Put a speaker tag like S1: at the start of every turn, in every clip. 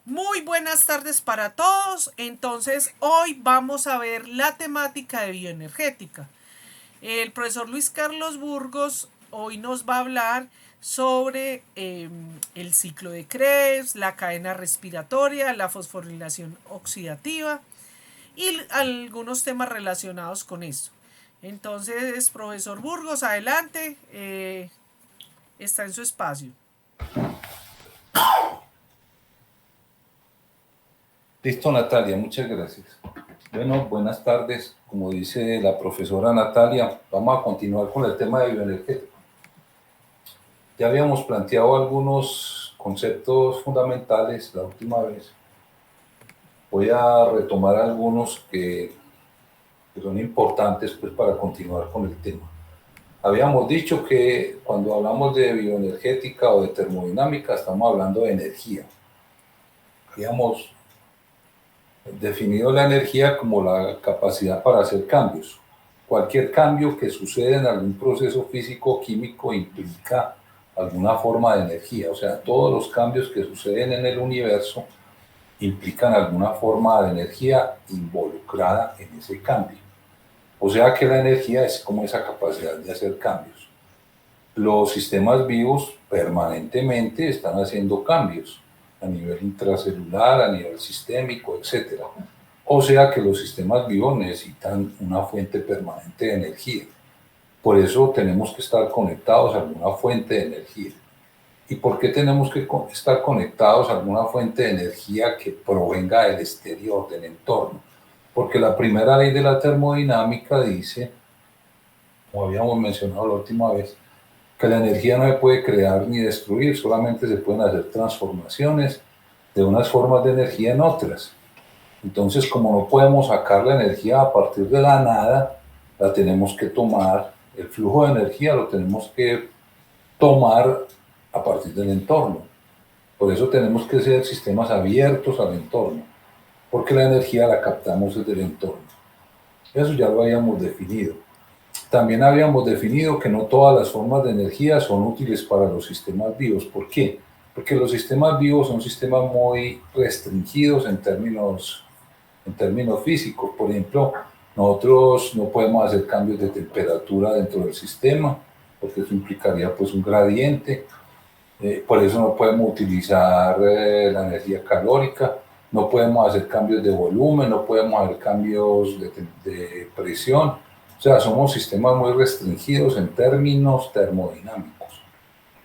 S1: Muy buenas tardes para todos. Entonces, hoy vamos a ver la temática de bioenergética. El profesor Luis Carlos Burgos hoy nos va a hablar sobre el ciclo de Krebs, la cadena respiratoria, la fosforilación oxidativa y algunos temas relacionados con esto. Entonces, profesor Burgos, adelante, está en su espacio.
S2: Listo, Natalia, muchas gracias. Bueno, buenas tardes. Como dice la profesora Natalia, vamos a continuar con el tema de bioenergética. Ya habíamos planteado algunos conceptos fundamentales la última vez. Voy a retomar algunos que son importantes pues, para continuar con el tema. Habíamos dicho que cuando hablamos de bioenergética o de termodinámica estamos hablando de energía. Habíamos definido la energía como la capacidad para hacer cambios. Cualquier cambio que sucede en algún proceso físico o químico implica alguna forma de energía. O sea, todos los cambios que suceden en el universo implican alguna forma de energía involucrada en ese cambio. O sea que la energía es como esa capacidad de hacer cambios. Los sistemas vivos permanentemente están haciendo cambios a nivel intracelular, a nivel sistémico, etcétera. O sea que los sistemas vivos necesitan una fuente permanente de energía. Por eso tenemos que estar conectados a alguna fuente de energía. ¿Y por qué tenemos que estar conectados a alguna fuente de energía que provenga del exterior, del entorno? Porque la primera ley de la termodinámica dice, como habíamos mencionado la última vez, que la energía no se puede crear ni destruir, solamente se pueden hacer transformaciones de unas formas de energía en otras. Entonces, como no podemos sacar la energía a partir de la nada, la tenemos que tomar, el flujo de energía lo tenemos que tomar a partir del entorno. Por eso tenemos que ser sistemas abiertos al entorno, porque la energía la captamos desde el entorno. Eso ya lo habíamos definido. También habíamos definido que no todas las formas de energía son útiles para los sistemas vivos. ¿Por qué? Porque los sistemas vivos son sistemas muy restringidos en términos físicos. Por ejemplo, nosotros no podemos hacer cambios de temperatura dentro del sistema, porque eso implicaría pues un gradiente. Por eso no podemos utilizar la energía calórica, no podemos hacer cambios de volumen, no podemos hacer cambios de presión. O sea, somos sistemas muy restringidos en términos termodinámicos.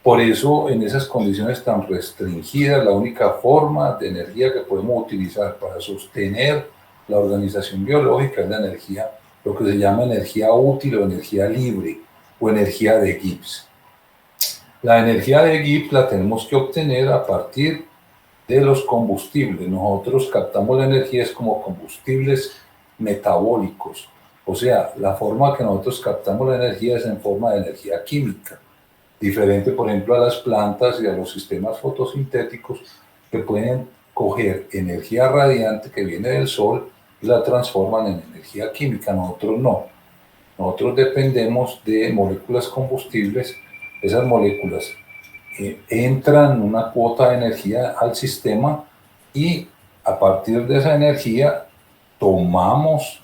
S2: Por eso, en esas condiciones tan restringidas, la única forma de energía que podemos utilizar para sostener la organización biológica es la energía, lo que se llama energía útil o energía libre o energía de Gibbs. La energía de Gibbs la tenemos que obtener a partir de los combustibles. Nosotros captamos la energía es como combustibles metabólicos. O sea, la forma que nosotros captamos la energía es en forma de energía química. Diferente, por ejemplo, a las plantas y a los sistemas fotosintéticos que pueden coger energía radiante que viene del sol y la transforman en energía química. Nosotros no. Nosotros dependemos de moléculas combustibles. Esas moléculas entran una cuota de energía al sistema y a partir de esa energía tomamos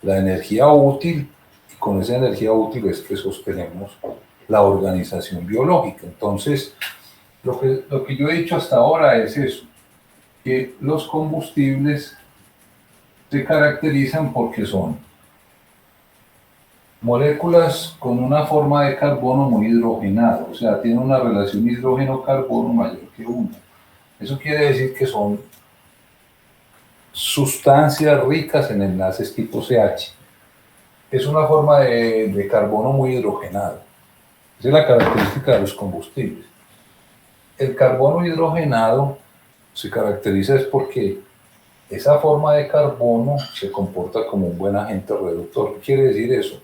S2: la energía útil y con esa energía útil es que sostenemos la organización biológica. Entonces, lo que yo he dicho hasta ahora es eso, que los combustibles se caracterizan porque son moléculas con una forma de carbono muy hidrogenada, o sea, tienen una relación hidrógeno-carbono mayor que 1. Eso quiere decir que son sustancias ricas en enlaces tipo CH. Es una forma de carbono muy hidrogenado. Esa es la característica de los combustibles. El carbono hidrogenado se caracteriza es porque esa forma de carbono se comporta como un buen agente reductor. ¿Qué quiere decir eso?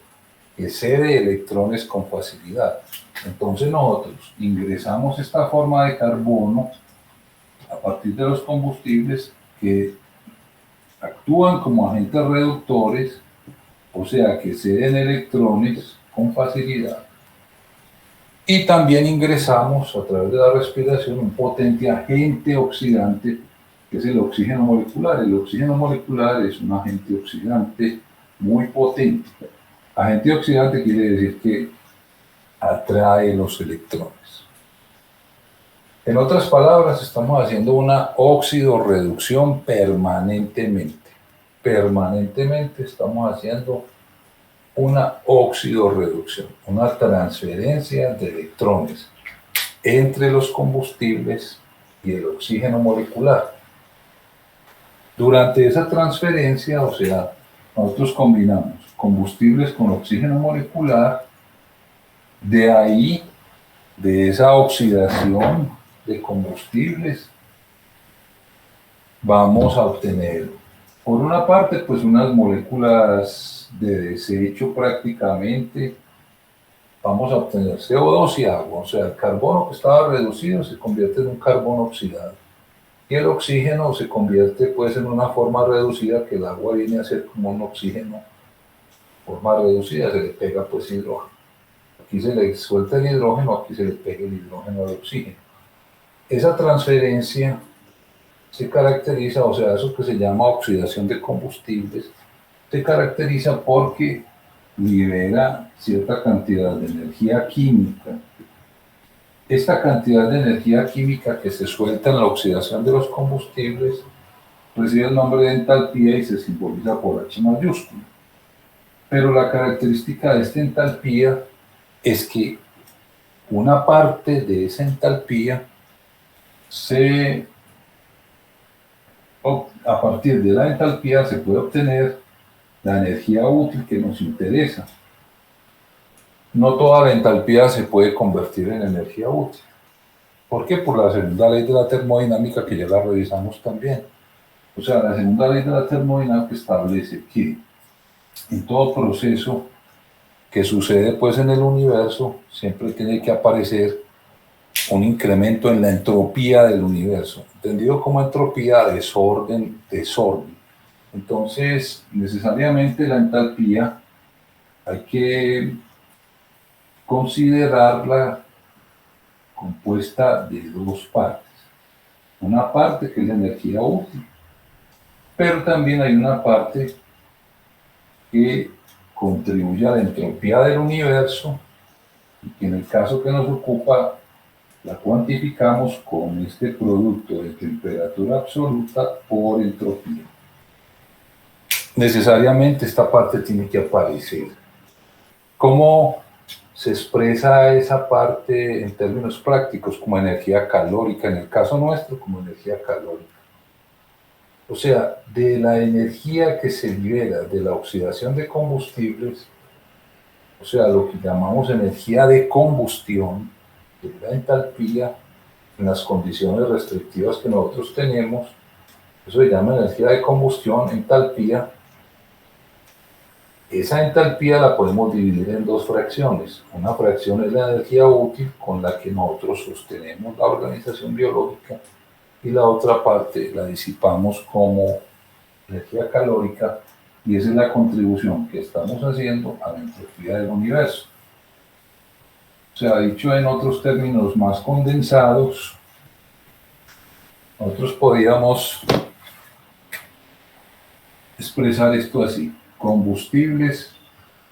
S2: Que cede electrones con facilidad. Entonces nosotros ingresamos esta forma de carbono a partir de los combustibles que actúan como agentes reductores, o sea que ceden electrones con facilidad. Y también ingresamos a través de la respiración un potente agente oxidante que es el oxígeno molecular. El oxígeno molecular es un agente oxidante muy potente. Agente oxidante quiere decir que atrae los electrones. En otras palabras, estamos haciendo una oxidorreducción permanentemente. Permanentemente estamos haciendo una oxidorreducción, una transferencia de electrones entre los combustibles y el oxígeno molecular. Durante esa transferencia, o sea, nosotros combinamos combustibles con oxígeno molecular, de ahí, de esa oxidación de combustibles, vamos a obtener, por una parte, pues unas moléculas de desecho prácticamente. Vamos a obtener CO2 y agua, o sea, el carbono que estaba reducido se convierte en un carbono oxidado. Y el oxígeno se convierte pues en una forma reducida, que el agua viene a ser como un oxígeno, forma reducida, se le pega pues hidrógeno. Aquí se le suelta el hidrógeno, aquí se le pega el hidrógeno al oxígeno. Esa transferencia se caracteriza, o sea, eso que se llama oxidación de combustibles, se caracteriza porque libera cierta cantidad de energía química. Esta cantidad de energía química que se suelta en la oxidación de los combustibles recibe el nombre de entalpía y se simboliza por H mayúscula. Pero la característica de esta entalpía es que una parte de esa entalpía a partir de la entalpía se puede obtener la energía útil que nos interesa. No toda la entalpía se puede convertir en energía útil. ¿Por qué? Por la segunda ley de la termodinámica, que ya la revisamos también. O sea, la segunda ley de la termodinámica establece que en todo proceso que sucede pues en el universo, siempre tiene que aparecer un incremento en la entropía del universo, entendido como entropía, desorden. Entonces, necesariamente la entalpía hay que considerarla compuesta de dos partes. Una parte que es la energía útil, pero también hay una parte que contribuye a la entropía del universo, y que en el caso que nos ocupa la cuantificamos con este producto de temperatura absoluta por entropía. Necesariamente esta parte tiene que aparecer. ¿Cómo se expresa esa parte en términos prácticos? Como energía calórica, en el caso nuestro como energía calórica. O sea, de la energía que se libera de la oxidación de combustibles, o sea, lo que llamamos energía de combustión, de la entalpía, en las condiciones restrictivas que nosotros tenemos, eso se llama energía de combustión, entalpía. Esa entalpía la podemos dividir en dos fracciones. Una fracción es la energía útil, con la que nosotros sostenemos la organización biológica, y la otra parte la disipamos como energía calórica, y esa es la contribución que estamos haciendo a la entropía del universo. O sea, dicho en otros términos más condensados, nosotros podríamos expresar esto así: combustibles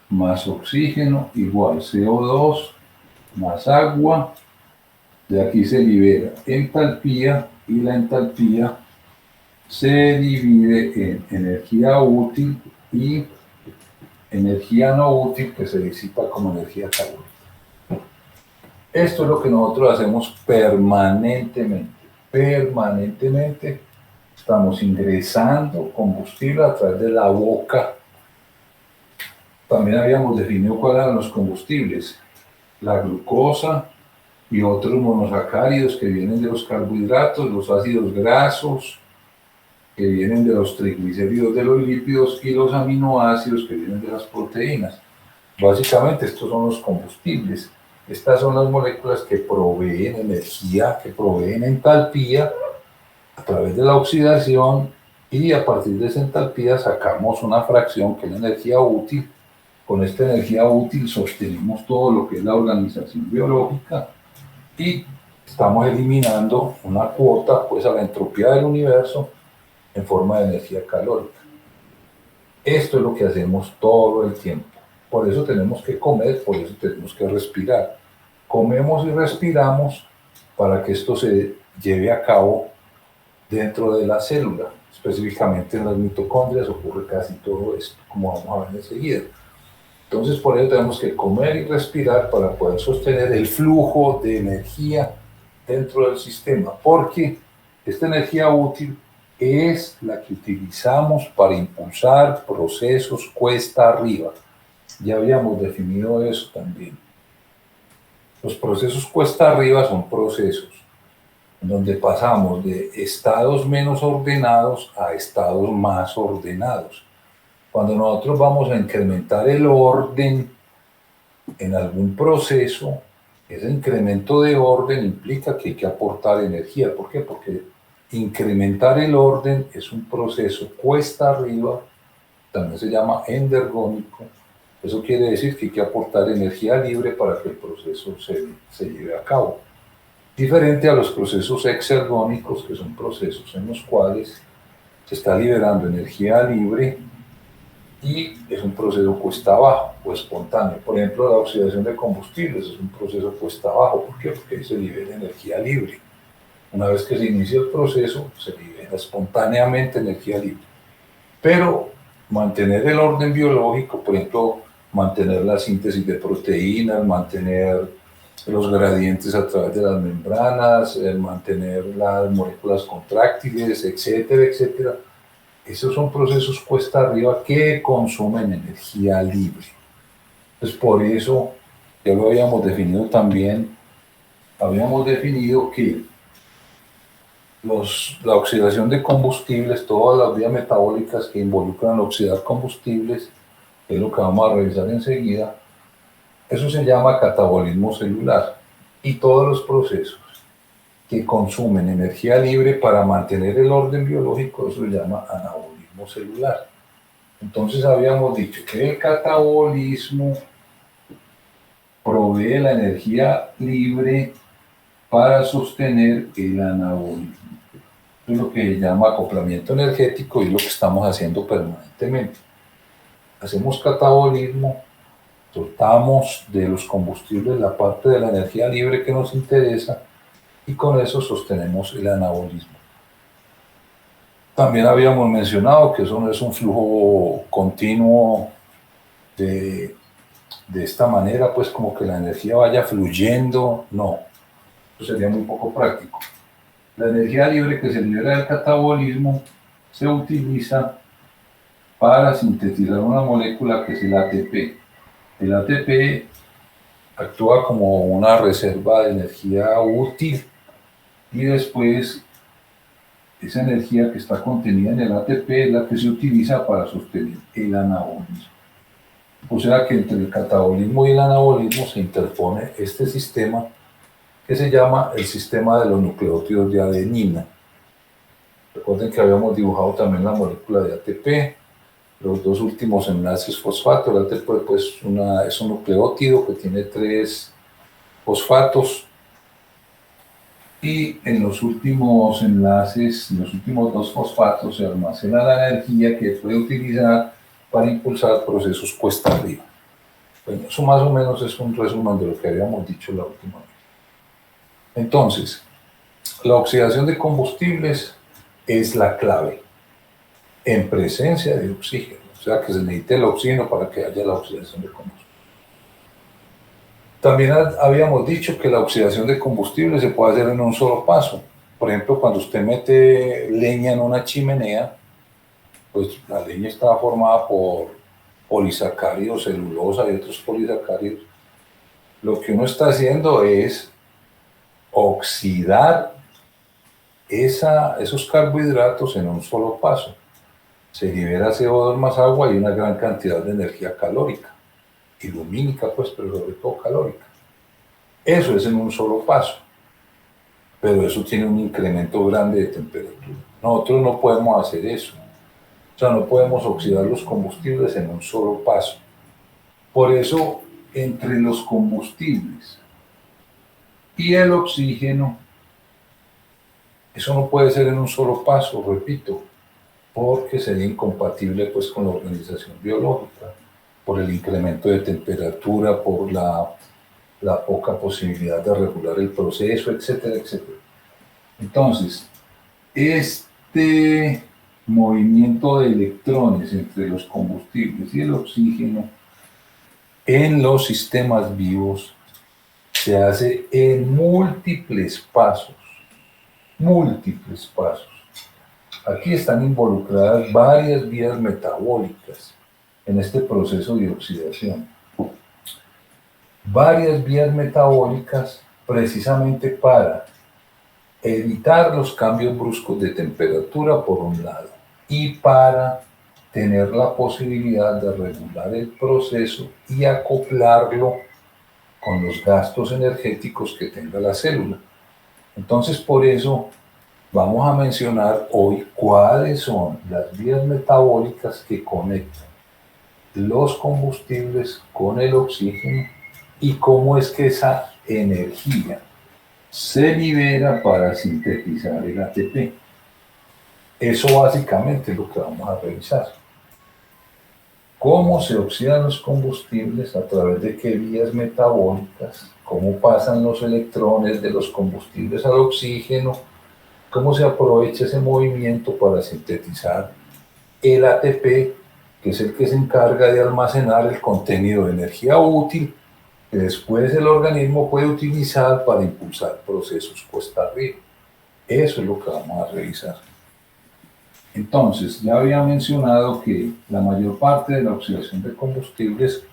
S2: más oxígeno igual CO2 más agua. De aquí se libera entalpía, y la entalpía se divide en energía útil y energía no útil, que se disipa como energía calórica. Esto es lo que nosotros hacemos permanentemente. Permanentemente estamos ingresando combustible a través de la boca. También habíamos definido cuáles eran los combustibles: la glucosa y otros monosacáridos que vienen de los carbohidratos, los ácidos grasos que vienen de los triglicéridos, de los lípidos, y los aminoácidos que vienen de las proteínas. Básicamente estos son los combustibles. Estas son las moléculas que proveen energía, que proveen entalpía a través de la oxidación, y a partir de esa entalpía sacamos una fracción que es la energía útil. Con esta energía útil sostenemos todo lo que es la organización biológica, y estamos eliminando una cuota pues a la entropía del universo, en forma de energía calórica. Esto es lo que hacemos todo el tiempo. Por eso tenemos que comer, por eso tenemos que respirar. Comemos y respiramos para que esto se lleve a cabo dentro de la célula. Específicamente en las mitocondrias ocurre casi todo esto, como vamos a ver enseguida. Entonces, por ello tenemos que comer y respirar para poder sostener el flujo de energía dentro del sistema, porque esta energía útil es la que utilizamos para impulsar procesos cuesta arriba. Ya habíamos definido eso también. Los procesos cuesta arriba son procesos donde pasamos de estados menos ordenados a estados más ordenados. Cuando nosotros vamos a incrementar el orden en algún proceso, ese incremento de orden implica que hay que aportar energía. ¿Por qué? Porque incrementar el orden es un proceso cuesta arriba, también se llama endergónico. Eso quiere decir que hay que aportar energía libre para que el proceso se lleve a cabo. Diferente a los procesos exergónicos, que son procesos en los cuales se está liberando energía libre y es un proceso cuesta abajo o espontáneo. Por ejemplo, la oxidación de combustibles es un proceso cuesta abajo. ¿Por qué? Porque ahí se libera energía libre. Una vez que se inicia el proceso, se libera espontáneamente energía libre. Pero mantener el orden biológico, por ejemplo, mantener la síntesis de proteínas, mantener los gradientes a través de las membranas, mantener las moléculas contráctiles, etcétera, etcétera. Esos son procesos cuesta arriba que consumen energía libre. Entonces, por eso, ya lo habíamos definido también, habíamos definido que la oxidación de combustibles, todas las vías metabólicas que involucran oxidar combustibles, que es lo que vamos a revisar enseguida, eso se llama catabolismo celular. Y todos los procesos que consumen energía libre para mantener el orden biológico, eso se llama anabolismo celular. Entonces habíamos dicho que el catabolismo provee la energía libre para sostener el anabolismo. Eso es lo que se llama acoplamiento energético y es lo que estamos haciendo permanentemente. Hacemos catabolismo, soltamos de los combustibles la parte de la energía libre que nos interesa y con eso sostenemos el anabolismo. También habíamos mencionado que eso no es un flujo continuo de esta manera, pues como que la energía vaya fluyendo, no, eso sería muy poco práctico. La energía libre que se libera del catabolismo se utiliza para sintetizar una molécula que es el ATP. El ATP actúa como una reserva de energía útil y después esa energía que está contenida en el ATP es la que se utiliza para sostener el anabolismo. O sea que entre el catabolismo y el anabolismo se interpone este sistema que se llama el sistema de los nucleótidos de adenina. Recuerden que habíamos dibujado también la molécula de ATP, los dos últimos enlaces fosfato. El ATP pues, es un nucleótido que tiene 3 fosfatos y en los últimos enlaces, en los últimos 2 fosfatos se almacena la energía que puede utilizar para impulsar procesos cuesta arriba. Bueno, eso más o menos es un resumen de lo que habíamos dicho la última vez. Entonces, la oxidación de combustibles es la clave en presencia de oxígeno, o sea que se necesita el oxígeno para que haya la oxidación de combustibles. También habíamos dicho que la oxidación de combustible se puede hacer en un solo paso. Por ejemplo, cuando usted mete leña en una chimenea, pues la leña está formada por polisacáridos, celulosa y otros polisacáridos. Lo que uno está haciendo es oxidar esos carbohidratos en un solo paso. Se libera CO2 más agua y una gran cantidad de energía calórica y lumínica, pues, pero sobre todo calórica. Eso es en un solo paso, pero eso tiene un incremento grande de temperatura. Nosotros no podemos hacer eso. O sea, no podemos oxidar los combustibles en un solo paso. Por eso, entre los combustibles y el oxígeno, eso no puede ser en un solo paso, repito. porque sería incompatible pues con la organización biológica, por el incremento de temperatura, por la poca posibilidad de regular el proceso, etcétera, etcétera. Entonces, este movimiento de electrones entre los combustibles y el oxígeno en los sistemas vivos se hace en múltiples pasos, múltiples pasos. Aquí están involucradas varias vías metabólicas en este proceso de oxidación. Varias vías metabólicas precisamente para evitar los cambios bruscos de temperatura por un lado y para tener la posibilidad de regular el proceso y acoplarlo con los gastos energéticos que tenga la célula. Entonces, por eso vamos a mencionar hoy cuáles son las vías metabólicas que conectan los combustibles con el oxígeno y cómo es que esa energía se libera para sintetizar el ATP. Eso básicamente es lo que vamos a revisar. Cómo se oxidan los combustibles, a través de qué vías metabólicas, cómo pasan los electrones de los combustibles al oxígeno, cómo se aprovecha ese movimiento para sintetizar el ATP, que es el que se encarga de almacenar el contenido de energía útil que después el organismo puede utilizar para impulsar procesos cuesta arriba. Eso es lo que vamos a revisar. Entonces, ya había mencionado que la mayor parte de la oxidación de combustibles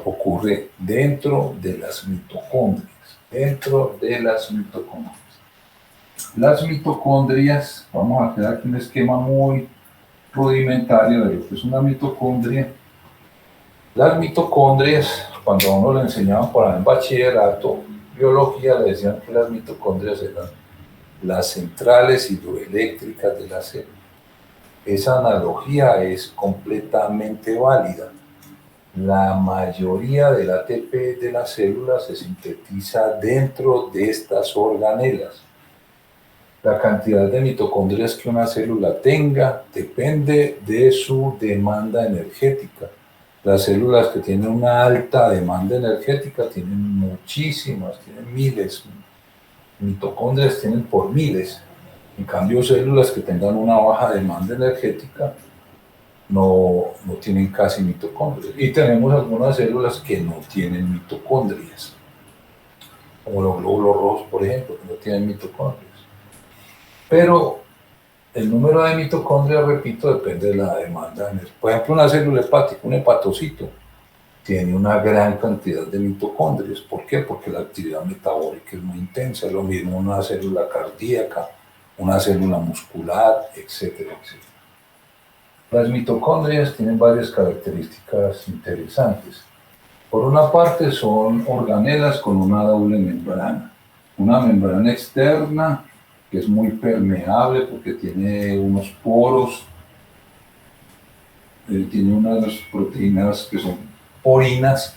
S2: ocurre dentro de las mitocondrias. Dentro de las mitocondrias. Las mitocondrias, vamos a crear aquí un esquema muy rudimentario de lo que es una mitocondria. Las mitocondrias, cuando a uno le enseñaban por ahí en bachillerato, biología, le decían que las mitocondrias eran las centrales hidroeléctricas de la célula. Esa analogía es completamente válida. La mayoría del ATP de la célula se sintetiza dentro de estas organelas. La cantidad de mitocondrias que una célula tenga depende de su demanda energética. Las células que tienen una alta demanda energética tienen muchísimas, tienen miles. Mitocondrias tienen por miles. En cambio, células que tengan una baja demanda energética no tienen casi mitocondrias. Y tenemos algunas células que no tienen mitocondrias, como los glóbulos rojos, por ejemplo, que no tienen mitocondrias. Pero el número de mitocondrias, repito, depende de la demanda. Por ejemplo, una célula hepática, un hepatocito, tiene una gran cantidad de mitocondrias. ¿Por qué? Porque la actividad metabólica es muy intensa. Es lo mismo una célula cardíaca, una célula muscular, etcétera, etcétera. Las mitocondrias tienen varias características interesantes. Por una parte, son organelas con una doble membrana. Una membrana externa, que es muy permeable porque tiene unos poros, tiene unas proteínas que son porinas,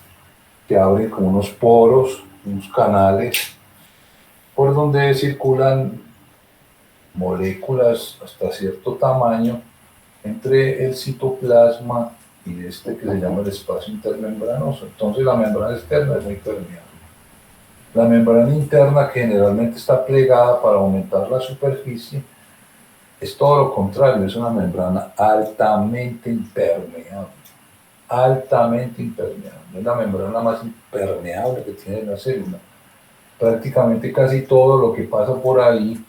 S2: que abren como unos poros, unos canales, por donde circulan moléculas hasta cierto tamaño entre el citoplasma y este que se llama el espacio intermembranoso. Entonces la membrana externa es muy permeable. La membrana interna, que generalmente está plegada para aumentar la superficie, es todo lo contrario, es una membrana altamente impermeable. Altamente impermeable. Es la membrana más impermeable que tiene la célula. Prácticamente casi todo lo que pasa por ahí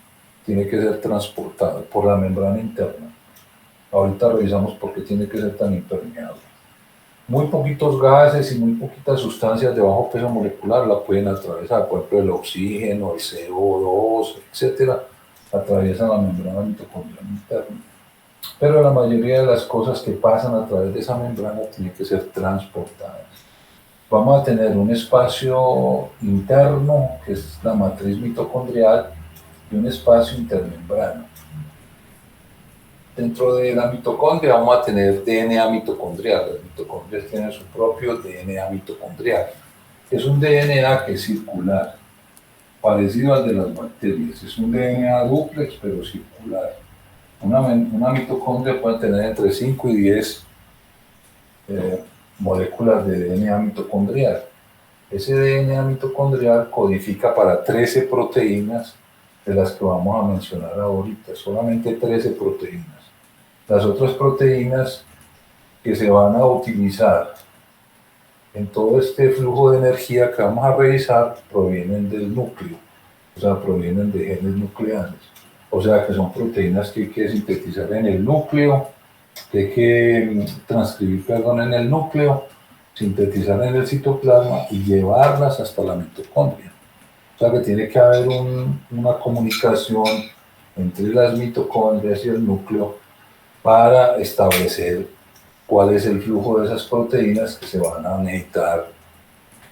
S2: tiene que ser transportado por la membrana interna. Ahorita revisamos por qué tiene que ser tan impermeable. Muy poquitos gases y muy poquitas sustancias de bajo peso molecular la pueden atravesar, por ejemplo el oxígeno, el CO2, etcétera, atraviesan la membrana mitocondrial interna. Pero la mayoría de las cosas que pasan a través de esa membrana tienen que ser transportadas. Vamos a tener un espacio interno, que es la matriz mitocondrial, y un espacio intermembrano. Dentro de la mitocondria vamos a tener DNA mitocondrial. Las mitocondrias tienen su propio DNA mitocondrial. Es un DNA que es circular, parecido al de las bacterias. Es un DNA dúplex, pero circular. Una mitocondria puede tener entre 5 y 10 moléculas de DNA mitocondrial. Ese DNA mitocondrial codifica para 13 proteínas de las que vamos a mencionar ahorita, solamente 13 proteínas. Las otras proteínas que se van a utilizar en todo este flujo de energía que vamos a revisar provienen del núcleo, o sea, provienen de genes nucleares. O sea, que son proteínas que hay que sintetizar en el núcleo, que hay que transcribir, perdón, en el núcleo, sintetizar en el citoplasma y llevarlas hasta la mitocondria. O sea, que tiene que haber una comunicación entre las mitocondrias y el núcleo para establecer cuál es el flujo de esas proteínas que se van a necesitar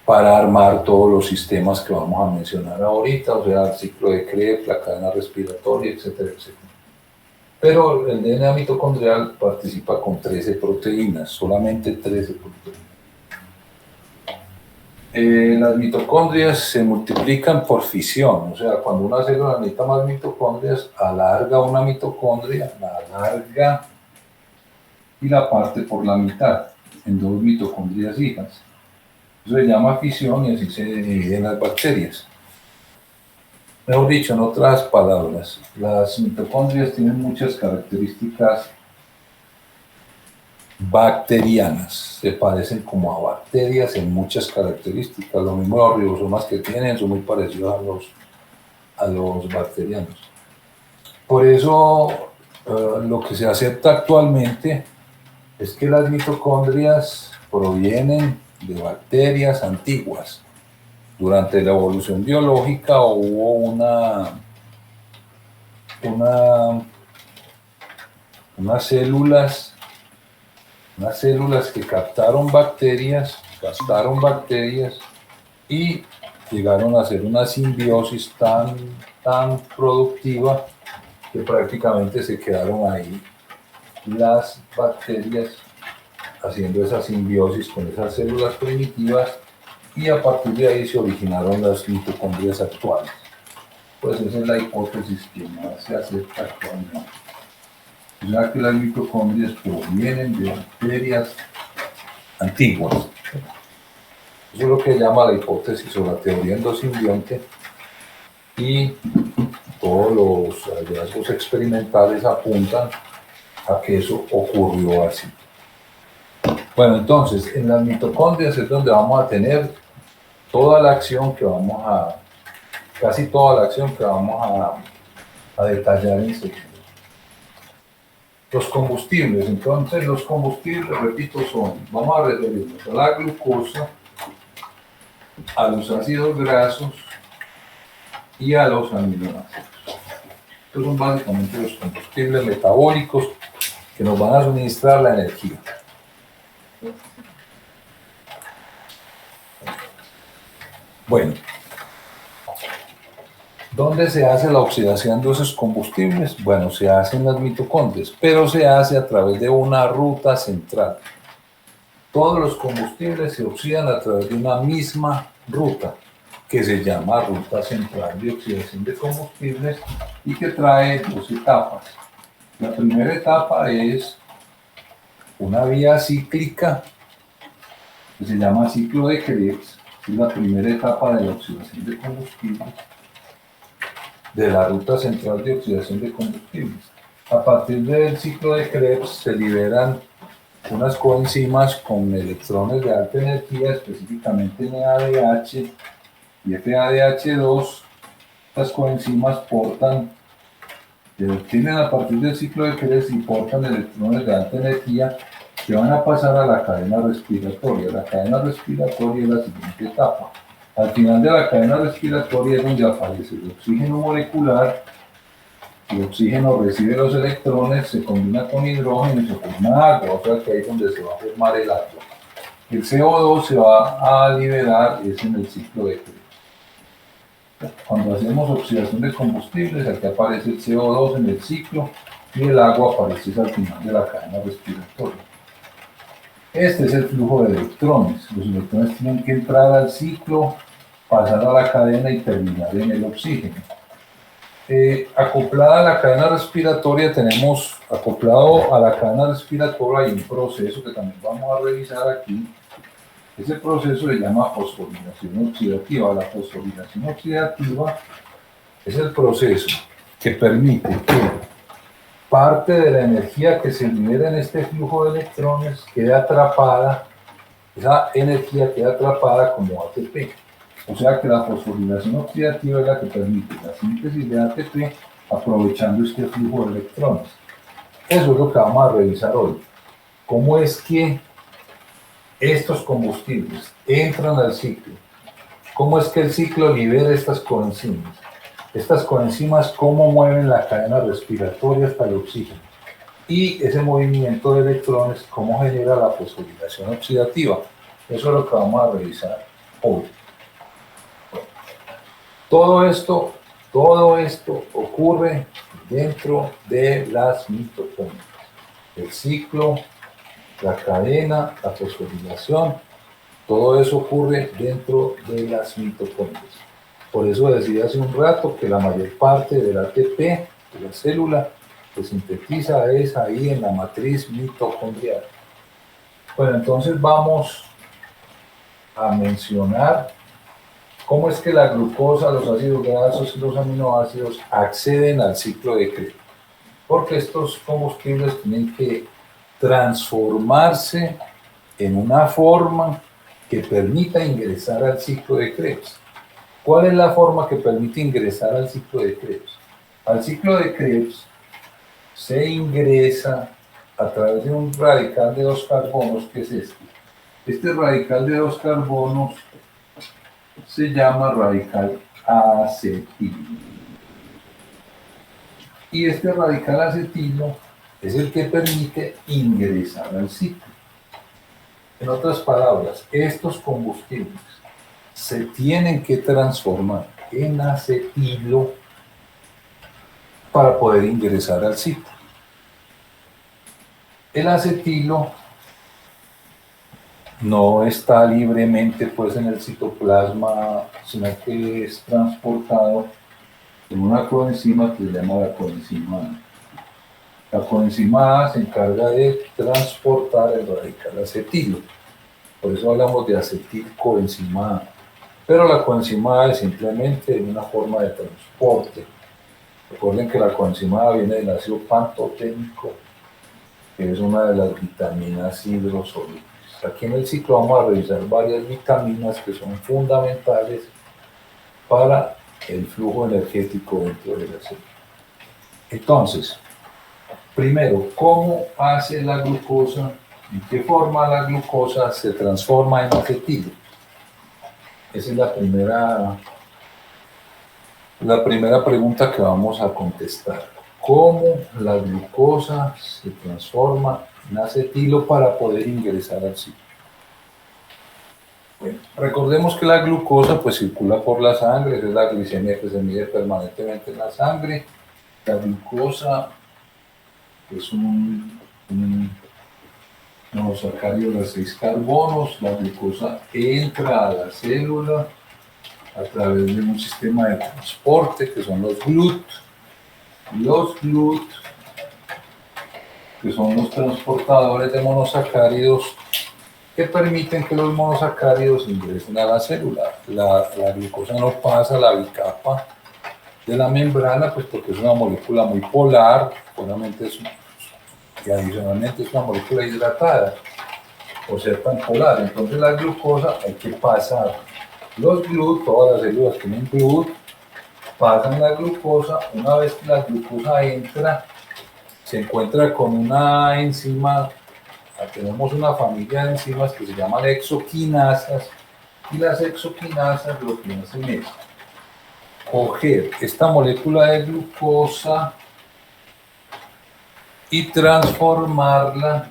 S2: para armar todos los sistemas que vamos a mencionar ahorita, o sea, el ciclo de Krebs, la cadena respiratoria, etcétera, etcétera. Pero el DNA mitocondrial participa con 13 proteínas, solamente 13 proteínas. Las mitocondrias se multiplican por fisión, o sea, cuando una célula necesita más mitocondrias, alarga una mitocondria, la alarga y la parte por la mitad, en 2 mitocondrias hijas. Eso se llama fisión y así se dividen las bacterias. Mejor dicho, en otras palabras, las mitocondrias tienen muchas características bacterianas, se parecen como a bacterias en muchas características. Lo mismo los ribosomas que tienen son muy parecidos a los bacterianos. Por eso, lo que se acepta actualmente es que las mitocondrias provienen de bacterias antiguas. Durante la evolución biológica hubo unas células que captaron bacterias y llegaron a hacer una simbiosis tan productiva que prácticamente se quedaron ahí las bacterias haciendo esa simbiosis con esas células primitivas y a partir de ahí se originaron las mitocondrias actuales. Pues esa es la hipótesis que más se acepta actualmente. Ya que las mitocondrias provienen de bacterias antiguas. Eso es lo que llama la hipótesis o la teoría endosimbionte y todos los hallazgos experimentales apuntan a que eso ocurrió así. Bueno, entonces, en las mitocondrias es donde vamos a tener toda la acción que casi toda la acción que vamos a detallar enseguida. Los combustibles, entonces los combustibles, repito, vamos a referirnos a la glucosa, a los ácidos grasos y a los aminoácidos. Estos son básicamente los combustibles metabólicos que nos van a suministrar la energía. Bueno, ¿dónde se hace la oxidación de esos combustibles? Bueno, se hace en las mitocondrias, pero se hace a través de una ruta central. Todos los combustibles se oxidan a través de una misma ruta, que se llama ruta central de oxidación de combustibles y que trae 2 etapas. La primera etapa es una vía cíclica que se llama ciclo de Krebs, que es la primera etapa de la oxidación de combustibles, de la ruta central de oxidación de combustibles. A partir del ciclo de Krebs se liberan unas coenzimas con electrones de alta energía, específicamente NADH y FADH2. Estas coenzimas obtienen a partir del ciclo de Krebs y portan electrones de alta energía que van a pasar a la cadena respiratoria. La cadena respiratoria es la siguiente etapa. Al final de la cadena respiratoria es donde aparece el oxígeno molecular. El oxígeno recibe los electrones, se combina con hidrógeno y se forma agua, o sea que ahí es donde se va a formar el agua. El CO2 se va a liberar, es en el ciclo de Krebs. Cuando hacemos oxidación de combustibles, aquí aparece el CO2 en el ciclo y el agua aparece al final de la cadena respiratoria. Este es el flujo de electrones. Los electrones tienen que entrar al ciclo, pasar a la cadena y terminar en el oxígeno. acoplada a la cadena respiratoria, tenemos acoplado a la cadena respiratoria hay un proceso que también vamos a revisar aquí. Ese proceso se llama fosforilación oxidativa. La fosforilación oxidativa es el proceso que permite que parte de la energía que se libera en este flujo de electrones quede atrapada, esa energía queda atrapada como ATP. O sea que la fosforilación oxidativa es la que permite la síntesis de ATP aprovechando este flujo de electrones. Eso es lo que vamos a revisar hoy. ¿Cómo es que estos combustibles entran al ciclo? ¿Cómo es que el ciclo libera estas coenzimas? Estas coenzimas, ¿cómo mueven la cadena respiratoria hasta el oxígeno? Y ese movimiento de electrones, ¿cómo genera la fosforilación oxidativa? Eso es lo que vamos a revisar hoy. Todo esto ocurre dentro de las mitocondrias. El ciclo, la cadena, la fosforilación, todo eso ocurre dentro de las mitocondrias. Por eso decía hace un rato que la mayor parte del ATP de la célula que sintetiza es ahí en la matriz mitocondrial. Bueno, entonces vamos a mencionar cómo es que la glucosa, los ácidos grasos y los aminoácidos acceden al ciclo de Krebs. Porque estos combustibles tienen que transformarse en una forma que permita ingresar al ciclo de Krebs. ¿Cuál es la forma que permite ingresar al ciclo de Krebs? Al ciclo de Krebs se ingresa a través de un radical de 2 carbonos, que es este. Este radical de 2 carbonos se llama radical acetilo. Y este radical acetilo es el que permite ingresar al ciclo. En otras palabras, estos combustibles se tienen que transformar en acetilo para poder ingresar al ciclo. El acetilo no está libremente pues en el citoplasma, sino que es transportado en una coenzima que se llama la coenzima A. La coenzima A se encarga de transportar el radical acetilo. Por eso hablamos de acetilcoenzima A. Pero la coenzima A es simplemente una forma de transporte. Recuerden que la coenzima A viene del ácido pantoténico, que es una de las vitaminas hidrosolubles. Aquí en el ciclo vamos a revisar varias vitaminas que son fundamentales para el flujo energético dentro de la célula. Entonces, primero, ¿cómo hace la glucosa? ¿En qué forma la glucosa se transforma en acetilo? Esa es la primera pregunta que vamos a contestar. ¿Cómo la glucosa se transforma en acetilo para poder ingresar al ciclo? Bueno, recordemos que la glucosa pues circula por la sangre, es la glicemia que se mide permanentemente en la sangre. La glucosa es un monosacárido de 6 carbonos. La glucosa entra a la célula a través de un sistema de transporte que son los GLUT. Los GLUT, que son los transportadores de monosacáridos que permiten que los monosacáridos ingresen a la célula. La glucosa no pasa la bicapa de la membrana, pues porque es una molécula muy polar, y adicionalmente es una molécula hidratada, por ser tan polar. Entonces la glucosa hay que pasar. Los GLUT, todas las células tienen GLUT, pasan la glucosa. Una vez que la glucosa entra, se encuentra con una enzima. Tenemos una familia de enzimas que se llaman exoquinasas, y las exoquinasas lo que hacen es coger esta molécula de glucosa y transformarla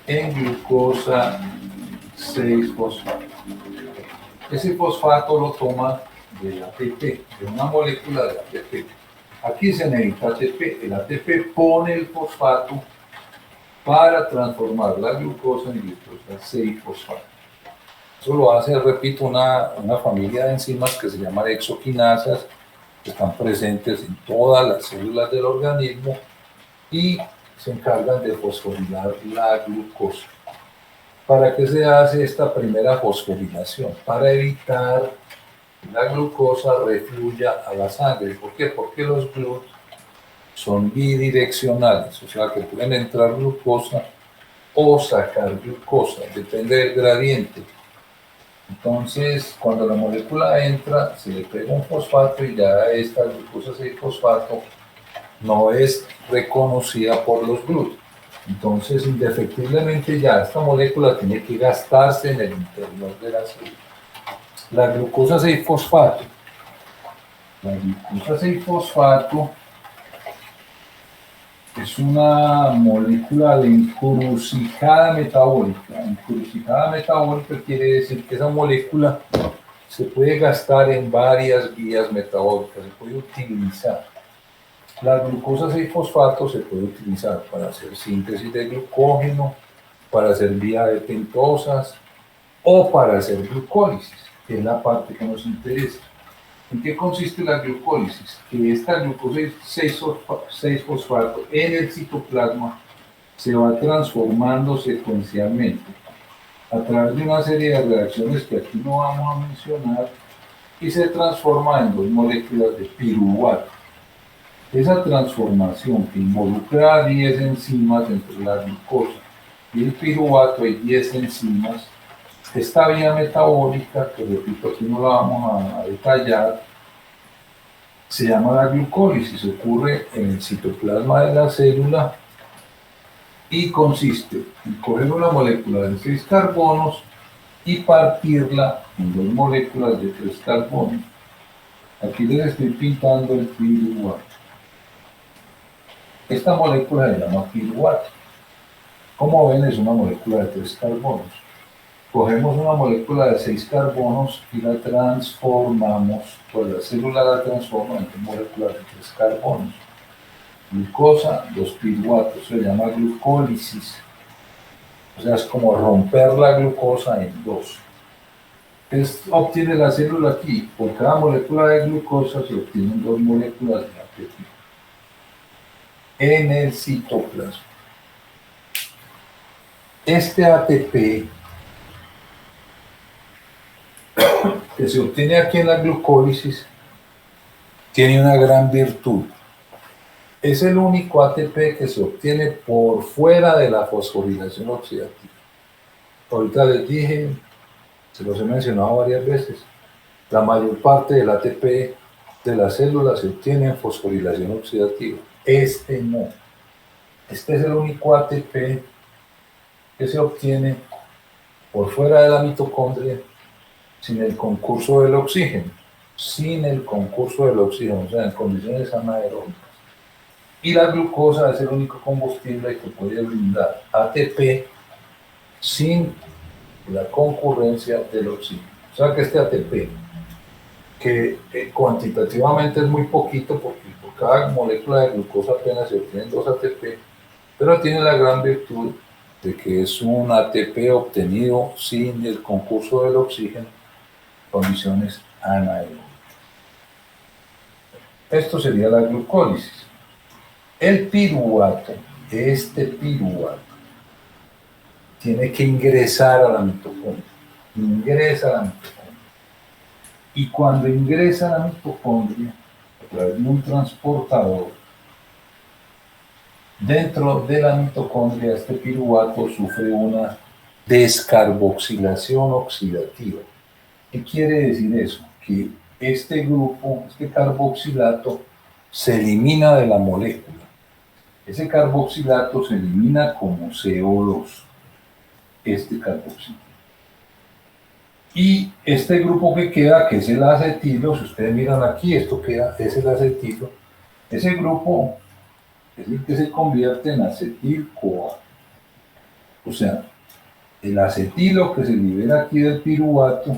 S2: en glucosa 6-fosfato. Ese fosfato lo toma del ATP, de una molécula de ATP. Aquí se necesita ATP. El ATP pone el fosfato para transformar la glucosa en glucosa 6-fosfato. Eso lo hace, repito, una familia de enzimas que se llaman exoquinasas, que están presentes en todas las células del organismo y se encargan de fosforilar la glucosa. ¿Para qué se hace esta primera fosforilación? Para evitar que la glucosa refluya a la sangre. ¿Por qué? Porque los GLUT son bidireccionales, o sea que pueden entrar glucosa o sacar glucosa, depende del gradiente. Entonces, cuando la molécula entra, se le pega un fosfato y ya esta glucosa 6-fosfato no es reconocida por los GLUT. Entonces, indefectiblemente ya esta molécula tiene que gastarse en el interior de la célula. La glucosa 6-fosfato. La glucosa 6-fosfato es una molécula de encrucijada metabólica. Encrucijada metabólica quiere decir que esa molécula se puede gastar en varias vías metabólicas, se puede utilizar. La glucosa 6-fosfato se puede utilizar para hacer síntesis de glucógeno, para hacer vías de pentosas o para hacer glucólisis, que es la parte que nos interesa. ¿En qué consiste la glucólisis? Que esta glucosa 6-fosfato en el citoplasma se va transformando secuencialmente a través de una serie de reacciones que aquí no vamos a mencionar y se transforma en 2 moléculas de piruvato. Esa transformación que involucra 10 enzimas entre la glucosa y el piruvato, hay 10 enzimas. Esta vía metabólica, que repito, aquí no la vamos a detallar, se llama la glucólisis, ocurre en el citoplasma de la célula y consiste en coger una molécula de 6 carbonos y partirla en 2 moléculas de 3 carbonos. Aquí les estoy pintando el piruvato. Esta molécula se llama piruvato. Como ven, es una molécula de 3 carbonos. Cogemos una molécula de 6 carbonos y la transformamos, pues la célula la transforma en 2 moléculas de 3 carbonos. Glucosa, 2 piruvatos, se llama glucólisis. O sea, es como romper la glucosa en 2. ¿Qué obtiene la célula aquí? Por cada molécula de glucosa se obtienen 2 moléculas de ATP en el citoplasma. Este ATP que se obtiene aquí en la glucólisis tiene una gran virtud. Es el único ATP que se obtiene por fuera de la fosforilación oxidativa. Ahorita les dije, se los he mencionado varias veces, la mayor parte del ATP de las células se obtiene en fosforilación oxidativa. Este no. Este es el único ATP que se obtiene por fuera de la mitocondria sin el concurso del oxígeno. Sin el concurso del oxígeno, o sea, en condiciones anaeróbicas. Y la glucosa es el único combustible que puede brindar ATP sin la concurrencia del oxígeno. O sea que este ATP, que cuantitativamente es muy poquito, porque por cada molécula de glucosa apenas se obtienen 2 ATP, pero tiene la gran virtud de que es un ATP obtenido sin el concurso del oxígeno en condiciones anaeróbicas. Esto sería la glucólisis. El piruvato, este piruvato, tiene que ingresar a la mitocondria. Ingresa a la mitocondria. Y cuando ingresa a la mitocondria, a través de un transportador, dentro de la mitocondria, este piruvato sufre una descarboxilación oxidativa. ¿Qué quiere decir eso? Que este grupo, este carboxilato, se elimina de la molécula. Ese carboxilato se elimina como CO2, este carboxilato. Y este grupo que queda, que es el acetilo, si ustedes miran aquí, esto queda, es el acetilo. Ese grupo es el que se convierte en acetil-CoA. O sea, el acetilo que se libera aquí del piruvato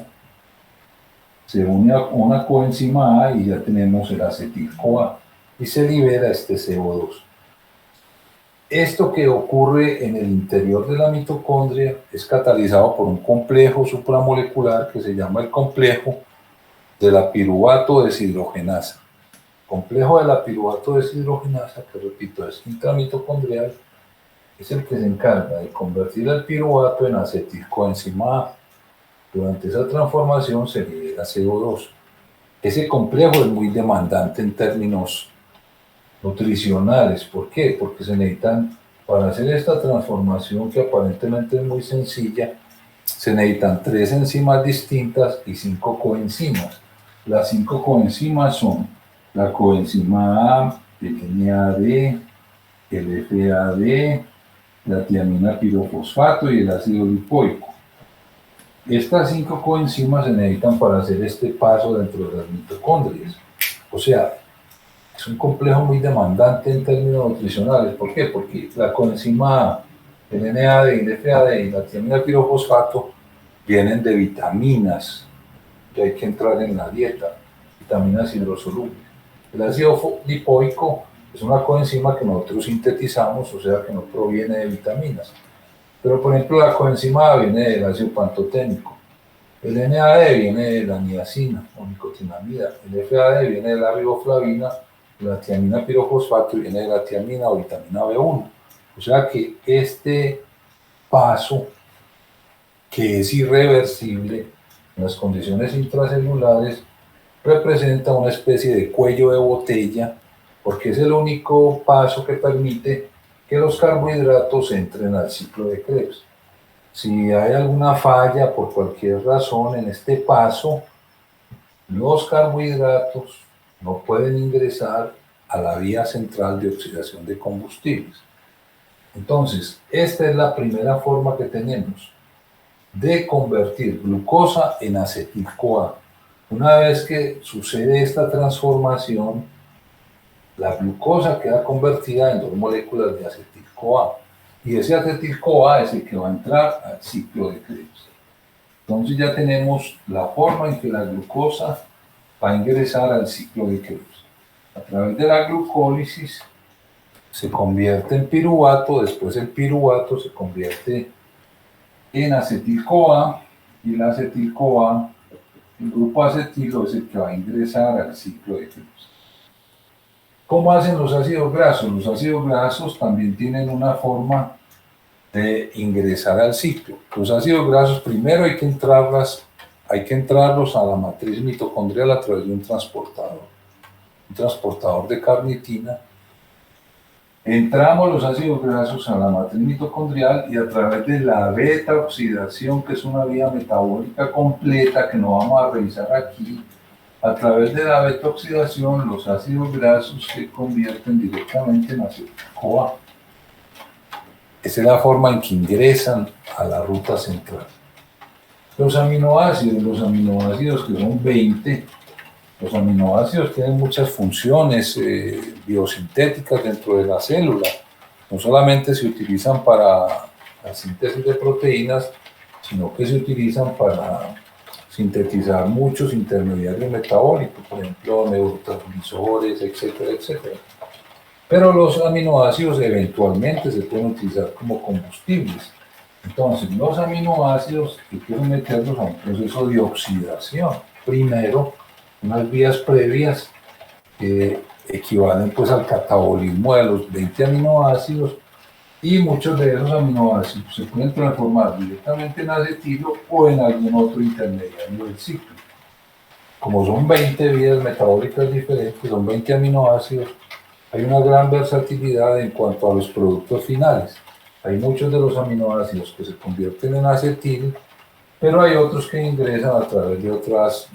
S2: se une a una coenzima A y ya tenemos el acetil-CoA y se libera este CO2. Esto que ocurre en el interior de la mitocondria es catalizado por un complejo supramolecular que se llama el complejo de la piruvato deshidrogenasa. complejo de la piruvato deshidrogenasa, que repito es intramitocondrial, es el que se encarga de convertir el piruvato en acetilcoenzima A. Durante esa transformación se libera CO2. Ese complejo es muy demandante en términos nutricionales. ¿Por qué? Porque se necesitan, para hacer esta transformación que aparentemente es muy sencilla, se necesitan 3 enzimas distintas y 5 coenzimas. Las 5 coenzimas son la coenzima A, el NAD, el FAD, la tiamina pirofosfato y el ácido lipoico. Estas 5 coenzimas se necesitan para hacer este paso dentro de las mitocondrias. O sea, es un complejo muy demandante en términos nutricionales. ¿Por qué? Porque la coenzima A, el NAD, el FAD y la tiamina pirofosfato vienen de vitaminas que hay que entrar en la dieta, vitaminas hidrosolubles. El ácido lipoico es una coenzima que nosotros sintetizamos, o sea que no proviene de vitaminas. Pero por ejemplo la coenzima A viene del ácido pantoténico, el NAD viene de la niacina o nicotinamida, el FAD viene de la riboflavina, la tiamina pirofosfato viene de la tiamina o vitamina B1. O sea que este paso, que es irreversible en las condiciones intracelulares, representa una especie de cuello de botella, porque es el único paso que permite que los carbohidratos entren al ciclo de Krebs. Si hay alguna falla por cualquier razón en este paso, los carbohidratos no pueden ingresar a la vía central de oxidación de combustibles. Entonces, esta es la primera forma que tenemos de convertir glucosa en acetil-CoA. Una vez que sucede esta transformación, la glucosa queda convertida en 2 moléculas de acetil-CoA. Y ese acetil-CoA es el que va a entrar al ciclo de Krebs. Entonces ya tenemos la forma en que la glucosa va a ingresar al ciclo de Krebs. A través de la glucólisis se convierte en piruvato, después el piruvato se convierte en acetil-CoA y el acetil-CoA, el grupo acetilo, es el que va a ingresar al ciclo de Krebs. ¿Cómo hacen los ácidos grasos? Los ácidos grasos también tienen una forma de ingresar al ciclo. Los ácidos grasos primero hay que entrarlos a la matriz mitocondrial a través de un transportador de carnitina. Entramos los ácidos grasos a la matriz mitocondrial y a través de la beta oxidación, que es una vía metabólica completa que no vamos a revisar aquí, a través de la beta oxidación los ácidos grasos se convierten directamente en acetil-CoA. Esa es la forma en que ingresan a la ruta central. Los aminoácidos que son 20, los aminoácidos tienen muchas funciones biosintéticas dentro de la célula. No solamente se utilizan para la síntesis de proteínas, sino que se utilizan para sintetizar muchos intermediarios metabólicos, por ejemplo, neurotransmisores, etcétera, etcétera. Pero los aminoácidos eventualmente se pueden utilizar como combustibles. Entonces, los aminoácidos que quieren meterlos a un proceso de oxidación. Primero, unas vías previas que equivalen pues al catabolismo de los 20 aminoácidos, y muchos de esos aminoácidos se pueden transformar directamente en acetilo o en algún otro intermediario del ciclo. Como son 20 vías metabólicas diferentes, son 20 aminoácidos, hay una gran versatilidad en cuanto a los productos finales. Hay muchos de los aminoácidos que se convierten en acetil, pero hay otros que ingresan a través de otros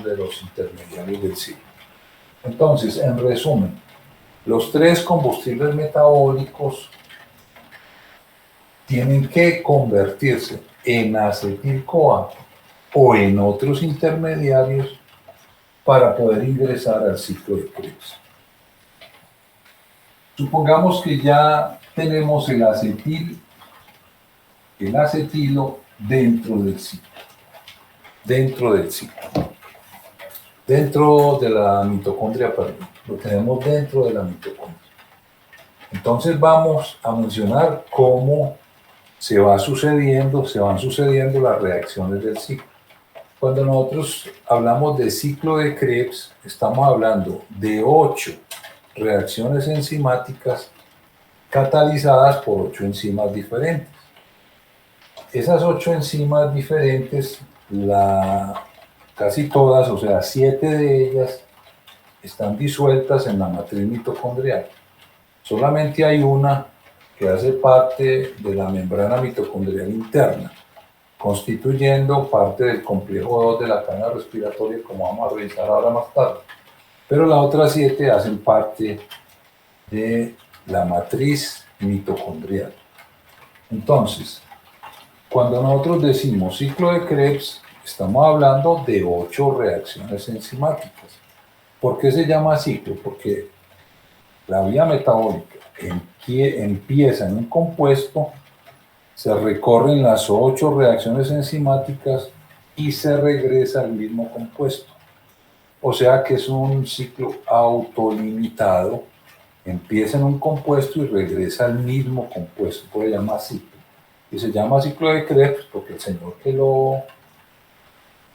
S2: de los intermediarios del ciclo. Entonces, en resumen, los 3 combustibles metabólicos tienen que convertirse en acetil-CoA o en otros intermediarios para poder ingresar al ciclo de Krebs. Supongamos que ya tenemos el acetilo dentro del ciclo. Dentro de la mitocondria, perdón. Lo tenemos dentro de la mitocondria. Entonces vamos a mencionar cómo se van sucediendo las reacciones del ciclo. Cuando nosotros hablamos de ciclo de Krebs, estamos hablando de 8 reacciones enzimáticas catalizadas por 8 enzimas diferentes. Esas 8 enzimas diferentes, casi todas, o sea, 7 de ellas, están disueltas en la matriz mitocondrial. Solamente hay una que hace parte de la membrana mitocondrial interna, constituyendo parte del complejo 2 de la cadena respiratoria, como vamos a revisar ahora más tarde. Pero las otras 7 hacen parte de la matriz mitocondrial. Entonces, cuando nosotros decimos ciclo de Krebs, estamos hablando de 8 reacciones enzimáticas. ¿Por qué se llama ciclo? Porque la vía metabólica empieza en un compuesto, se recorren las 8 reacciones enzimáticas y se regresa al mismo compuesto. O sea que es un ciclo autolimitado, empieza en un compuesto y regresa al mismo compuesto, por eso se llama ciclo. Y se llama ciclo de Krebs porque el señor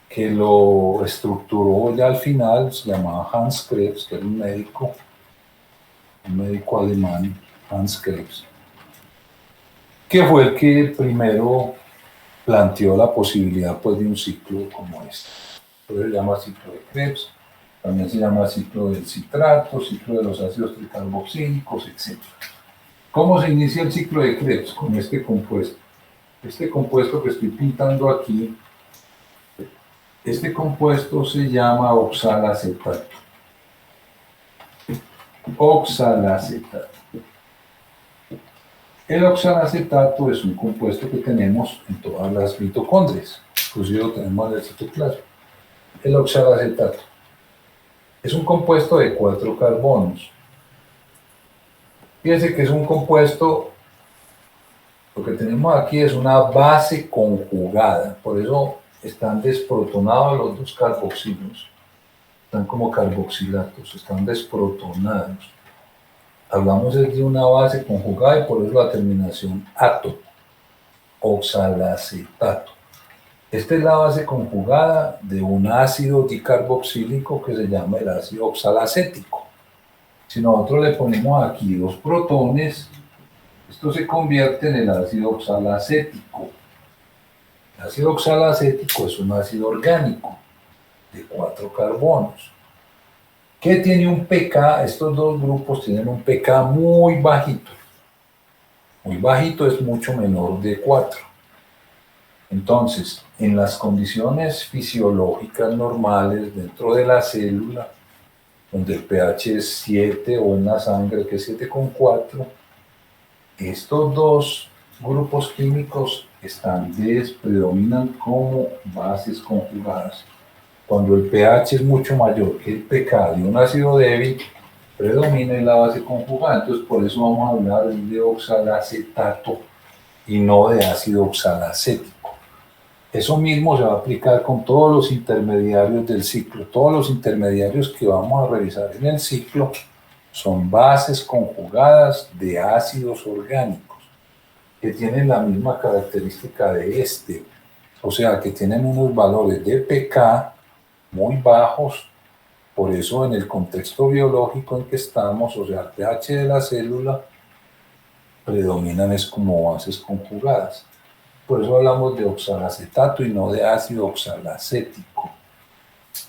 S2: que lo estructuró ya al final se llamaba Hans Krebs, que era un médico alemán, Hans Krebs, que fue el que primero planteó la posibilidad pues, de un ciclo como este. Por eso se llama ciclo de Krebs, también se llama ciclo del citrato, ciclo de los ácidos tricarboxílicos, etc. ¿Cómo se inicia el ciclo de Krebs? Con este compuesto. Este compuesto que estoy pintando aquí, este compuesto se llama oxalacetato. Oxalacetato. El oxalacetato es un compuesto que tenemos en todas las mitocondrias, inclusive lo tenemos en el citoplasma. El oxalacetato es un compuesto de 4 carbonos. Fíjense que es un compuesto, lo que tenemos aquí es una base conjugada, por eso están desprotonados los 2 carboxilos, están como carboxilatos, están desprotonados. Hablamos de una base conjugada y por eso la terminación ato, oxalacetato. Esta es la base conjugada de un ácido dicarboxílico que se llama el ácido oxalacético. Si nosotros le ponemos aquí 2 protones, esto se convierte en el ácido oxalacético. El ácido oxalacético es un ácido orgánico de 4 carbonos. ¿Qué tiene un pK? Estos 2 grupos tienen un pK muy bajito. Muy bajito es mucho menor de 4. Entonces, en las condiciones fisiológicas normales dentro de la célula, donde el pH es 7 o en la sangre que es 7,4, estos 2 grupos químicos predominan como bases conjugadas. Cuando el pH es mucho mayor que el pK de un ácido débil, predomina en la base conjugada. Entonces, por eso vamos a hablar de oxalacetato y no de ácido oxalacético. Eso mismo se va a aplicar con todos los intermediarios del ciclo. Todos los intermediarios que vamos a revisar en el ciclo son bases conjugadas de ácidos orgánicos que tienen la misma característica de este. O sea, que tienen unos valores de pK muy bajos. Por eso en el contexto biológico en que estamos, o sea, el pH de la célula, predominan es como bases conjugadas. Por eso hablamos de oxalacetato y no de ácido oxalacético.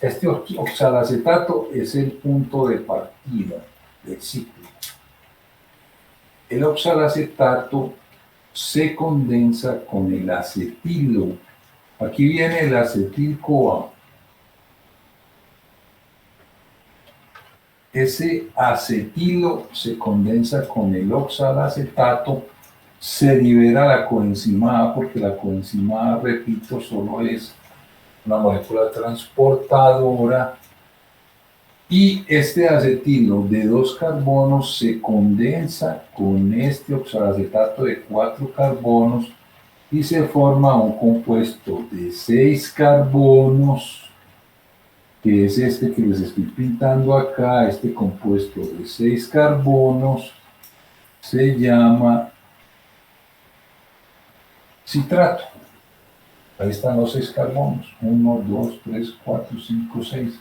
S2: Este oxalacetato es el punto de partida del ciclo. El oxalacetato se condensa con el acetilo. Aquí viene el acetil-CoA. Ese acetilo se condensa con el oxalacetato, se libera la coenzima A, porque la coenzima A, repito, solo es una molécula transportadora, y este acetilo de 2 carbonos se condensa con este oxalacetato de 4 carbonos y se forma un compuesto de 6 carbonos, que es este que les estoy pintando acá. Este compuesto de 6 carbonos se llama citrato. Ahí están los 6 carbonos. 1, 2, 3, 4, 5, 6.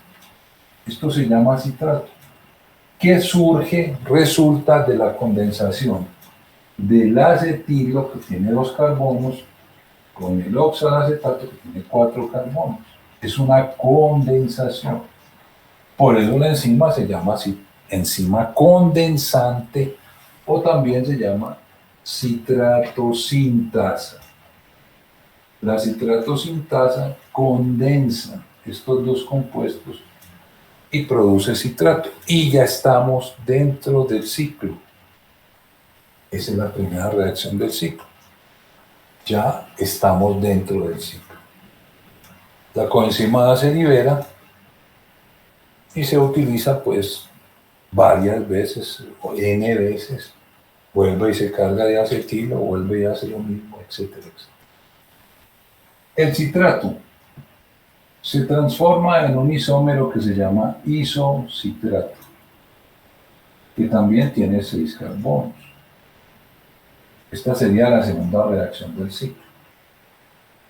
S2: Esto se llama citrato. ¿Qué surge? Resulta de la condensación del acetilo, que tiene 2 carbonos, con el oxalacetato, que tiene 4 carbonos. Es una condensación. Por eso la enzima se llama así, enzima condensante, o también se llama citratosintasa. La citratosintasa condensa estos dos compuestos y produce citrato. Y ya estamos dentro del ciclo. Esa es la primera reacción del ciclo. Ya estamos dentro del ciclo. La coenzima A se libera y se utiliza pues varias veces, o N veces. Vuelve y se carga de acetilo, vuelve y hace lo mismo, etcétera, etcétera. El citrato se transforma en un isómero que se llama isocitrato, que también tiene 6 carbonos. Esta sería la segunda reacción del ciclo.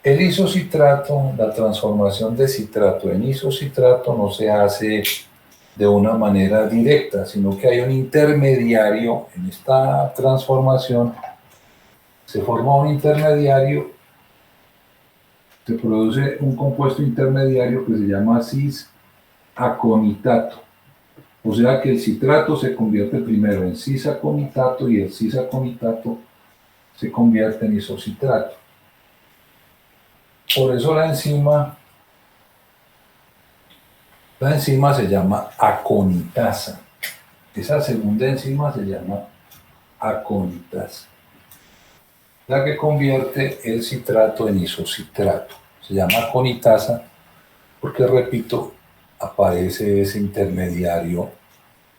S2: El isocitrato, la transformación de citrato en isocitrato no se hace de una manera directa, sino que hay un intermediario en esta transformación. Se forma un intermediario, se produce un compuesto intermediario que se llama cis-aconitato. O sea que el citrato se convierte primero en cis-aconitato y el cis-aconitato se convierte en isocitrato. Por eso la enzima se llama aconitasa. Esa segunda enzima se llama aconitasa, la que convierte el citrato en isocitrato. Se llama aconitasa porque, repito, aparece ese intermediario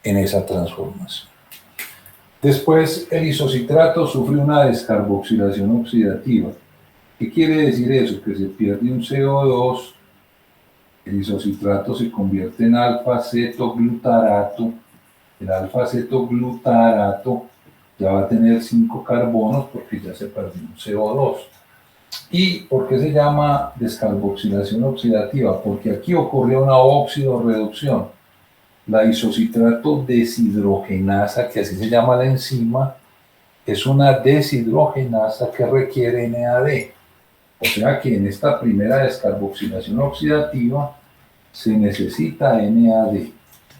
S2: en esa transformación. Después, el isocitrato sufre una descarboxilación oxidativa. ¿Qué quiere decir eso? Que se pierde un CO2, el isocitrato se convierte en alfa-cetoglutarato. El alfa-cetoglutarato ya va a tener 5 carbonos porque ya se perdió un CO2. ¿Y por qué se llama descarboxilación oxidativa? Porque aquí ocurrió una óxido-reducción. La isocitrato deshidrogenasa, que así se llama la enzima, es una deshidrogenasa que requiere NAD. O sea que en esta primera descarboxilación oxidativa se necesita NAD.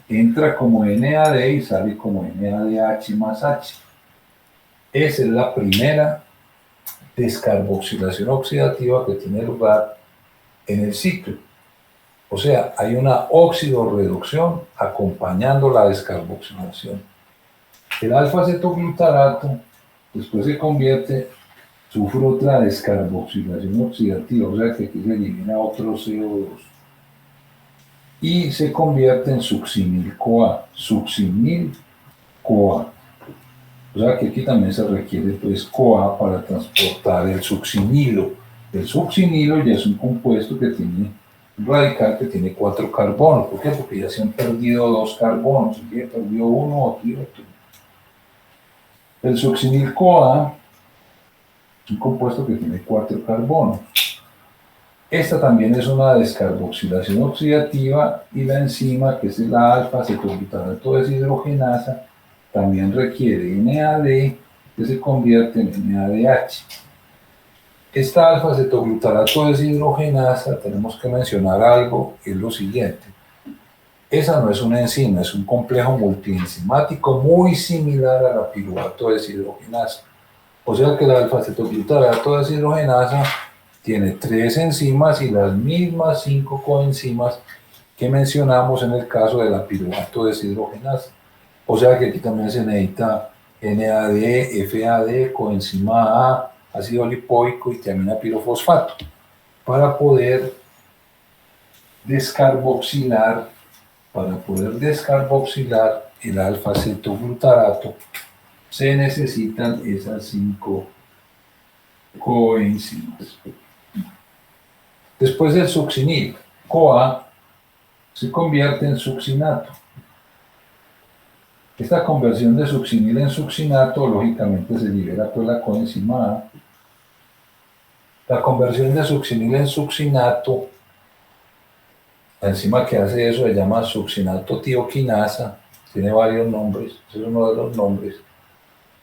S2: Entra como NAD y sale como NADH más H. Esa es la primera descarboxilación oxidativa que tiene lugar en el ciclo. O sea, hay una oxidorreducción acompañando la descarboxilación. El alfa-cetoglutarato después se convierte, sufre otra descarboxilación oxidativa, o sea que aquí se elimina otro CO2 y se convierte en succinil-CoA. Succinil-CoA. O sea que aquí también se requiere pues CoA para transportar el succinilo. El succinilo ya es un compuesto que tiene un radical que tiene 4 carbonos. ¿Por qué? Porque ya se han perdido 2 carbonos. Aquí ya perdió uno, otro y otro. El succinil-CoA es un compuesto que tiene 4 carbonos. Esta también es una descarboxilación oxidativa y la enzima, que es la alfa-cetoglutarato deshidrogenasa, también requiere NAD, que se convierte en NADH. Esta alfa-cetoglutarato deshidrogenasa, tenemos que mencionar algo, es lo siguiente. Esa no es una enzima, es un complejo multienzimático muy similar a la piruvato deshidrogenasa. O sea que la alfa-cetoglutarato deshidrogenasa tiene 3 enzimas y las mismas 5 coenzimas que mencionamos en el caso de la piruvato deshidrogenasa. O sea que aquí también se necesita NAD, FAD, coenzima A, ácido lipoico y tiamina pirofosfato para poder descarboxilar, el alfa-cetoglutarato se necesitan esas 5 coenzimas. Después del succinil, CoA se convierte en succinato. Esta conversión de succinil en succinato, lógicamente se libera pues la coenzima A. La conversión de succinil en succinato, la enzima que hace eso se llama succinato tioquinasa, tiene varios nombres, ese es uno de los nombres.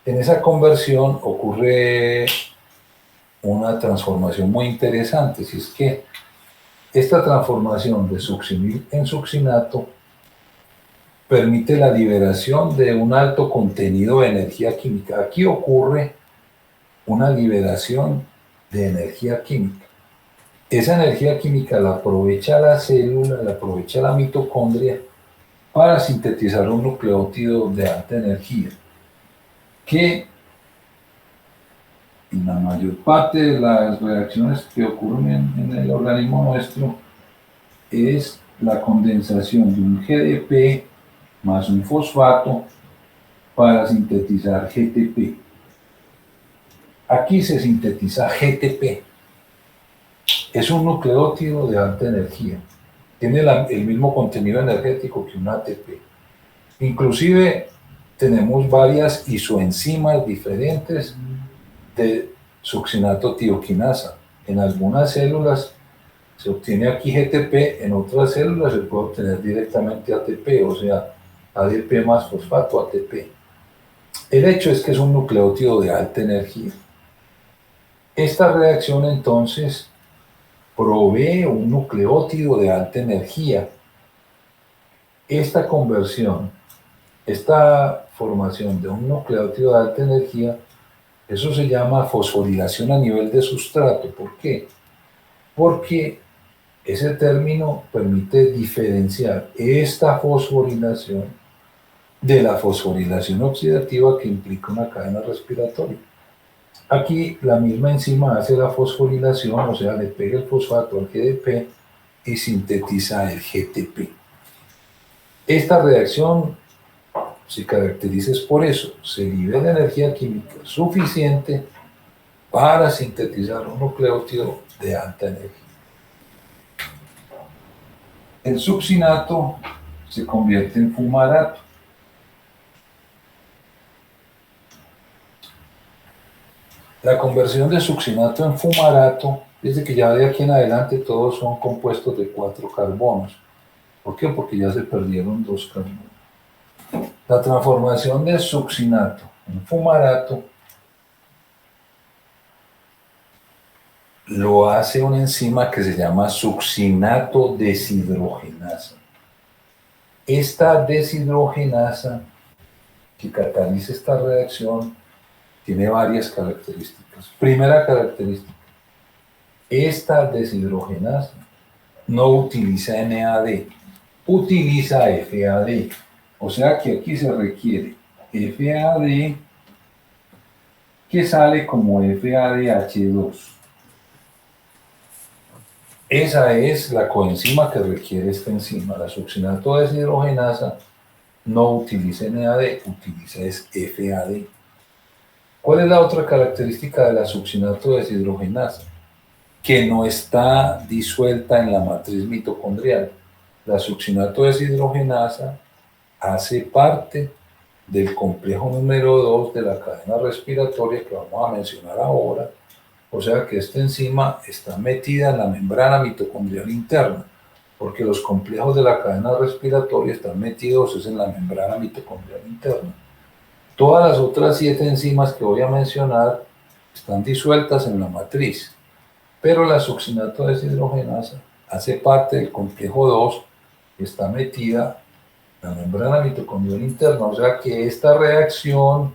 S2: En esa conversión ocurre una transformación muy interesante, si es que esta transformación de succinil en succinato permite la liberación de un alto contenido de energía química. Aquí ocurre una liberación de energía química. Esa energía química la aprovecha la célula, la aprovecha la mitocondria para sintetizar un nucleótido de alta energía, que en la mayor parte de las reacciones que ocurren en el organismo nuestro es la condensación de un GDP más un fosfato para sintetizar GTP. Aquí se sintetiza GTP. Es un nucleótido de alta energía. Tiene el mismo contenido energético que un ATP. Inclusive tenemos varias isoenzimas diferentes de succinato tioquinasa. En algunas células se obtiene aquí GTP, en otras células se puede obtener directamente ATP, o sea, ADP más fosfato, ATP. El hecho es que es un nucleótido de alta energía. Esta reacción entonces provee un nucleótido de alta energía. Esta conversión, esta formación de un nucleótido de alta energía, eso se llama fosforilación a nivel de sustrato. ¿Por qué? Porque ese término permite diferenciar esta fosforilación de la fosforilación oxidativa que implica una cadena respiratoria. Aquí la misma enzima hace la fosforilación, o sea, le pega el fosfato al GDP y sintetiza el GTP. Esta reacción se caracteriza por eso, se libera energía química suficiente para sintetizar un nucleótido de alta energía. El succinato se convierte en fumarato. La conversión de succinato en fumarato, desde que ya de aquí en adelante todos son compuestos de 4 carbonos. ¿Por qué? Porque ya se perdieron 2 carbonos. La transformación de succinato en fumarato lo hace una enzima que se llama succinato deshidrogenasa. Esta deshidrogenasa que cataliza esta reacción tiene varias características. Primera característica, esta deshidrogenasa no utiliza NAD, utiliza FAD. O sea que aquí se requiere FAD que sale como FADH2. Esa es la coenzima que requiere esta enzima. La succinato deshidrogenasa no utiliza NAD, utiliza es FAD. ¿Cuál es la otra característica de la succinato deshidrogenasa? Que no está disuelta en la matriz mitocondrial. La succinato deshidrogenasa hace parte del complejo número 2 de la cadena respiratoria que vamos a mencionar ahora. O sea que esta enzima está metida en la membrana mitocondrial interna, porque los complejos de la cadena respiratoria están metidos en la membrana mitocondrial interna. Todas las otras 7 enzimas que voy a mencionar están disueltas en la matriz, pero la succinato deshidrogenasa hace parte del complejo 2 que está metida en la membrana mitocondrial interna, o sea que esta reacción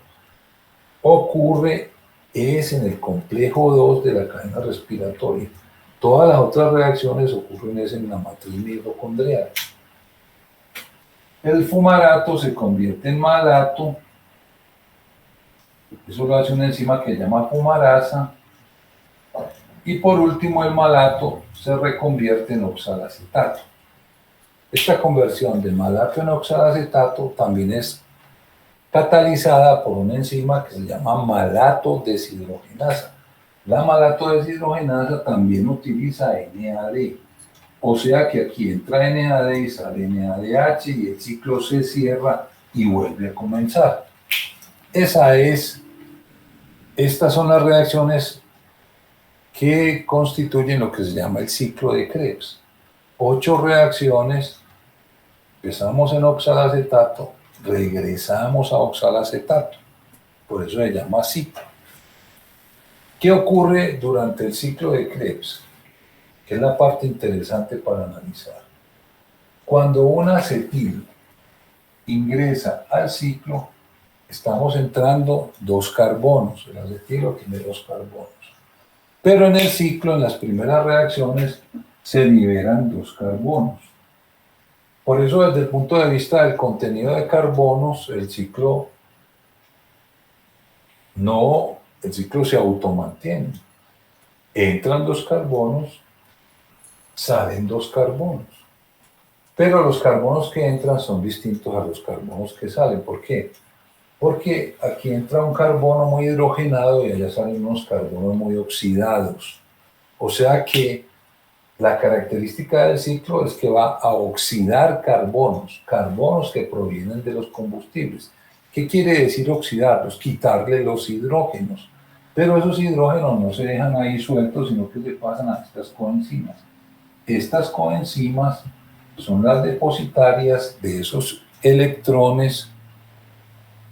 S2: ocurre es en el complejo 2 de la cadena respiratoria. Todas las otras reacciones ocurren es en la matriz mitocondrial. El fumarato se convierte en malato. Eso lo hace una enzima que se llama fumarasa. Y por último, el malato se reconvierte en oxalacetato. Esta conversión de malato en oxalacetato también es catalizada por una enzima que se llama malato deshidrogenasa. La malato deshidrogenasa también utiliza NAD. O sea que aquí entra NAD y sale NADH y el ciclo se cierra y vuelve a comenzar. Estas son las reacciones que constituyen lo que se llama el ciclo de Krebs. 8 reacciones, empezamos en oxalacetato, regresamos a oxalacetato, por eso se llama ciclo. ¿Qué ocurre durante el ciclo de Krebs? Que es la parte interesante para analizar. Cuando un acetil ingresa al ciclo, estamos entrando 2 carbonos, el acetilo tiene 2 carbonos. Pero en el ciclo, en las primeras reacciones, se liberan 2 carbonos. Por eso, desde el punto de vista del contenido de carbonos, el ciclo se automantiene. Entran 2 carbonos, salen 2 carbonos. Pero los carbonos que entran son distintos a los carbonos que salen. ¿Por qué? Porque aquí entra un carbono muy hidrogenado y allá salen unos carbonos muy oxidados. O sea que la característica del ciclo es que va a oxidar carbonos que provienen de los combustibles. ¿Qué quiere decir oxidarlos? Quitarle los hidrógenos. Pero esos hidrógenos no se dejan ahí sueltos, sino que se pasan a estas coenzimas. Estas coenzimas son las depositarias de esos electrones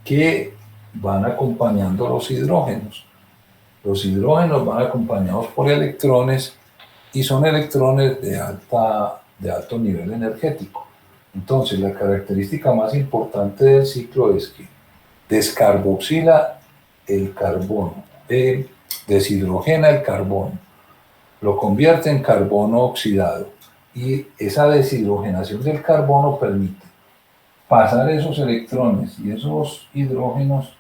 S2: que van acompañando los hidrógenos. Los hidrógenos van acompañados por electrones y son electrones de alto nivel energético. Entonces, la característica más importante del ciclo es que descarboxila el carbono, deshidrogena el carbono, lo convierte en carbono oxidado y esa deshidrogenación del carbono permite pasar esos electrones y esos hidrógenos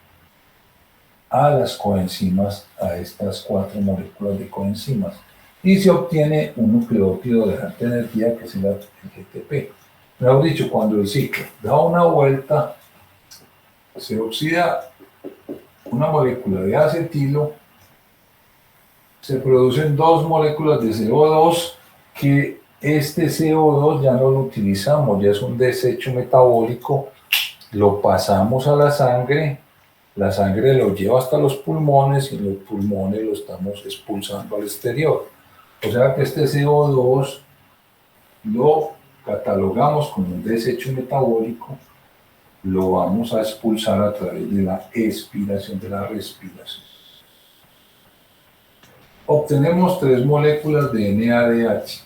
S2: a las coenzimas, a estas 4 moléculas de coenzimas, y se obtiene un nucleótido de alta energía que es el GTP. Mejor dicho, cuando el ciclo da una vuelta, se oxida una molécula de acetilo, se producen 2 moléculas de CO2 que este CO2 ya no lo utilizamos, ya es un desecho metabólico, lo pasamos a la sangre lo lleva hasta los pulmones y los pulmones lo estamos expulsando al exterior. O sea que este CO2 lo catalogamos como un desecho metabólico, lo vamos a expulsar a través de la expiración, de la respiración. Obtenemos 3 moléculas de NADH,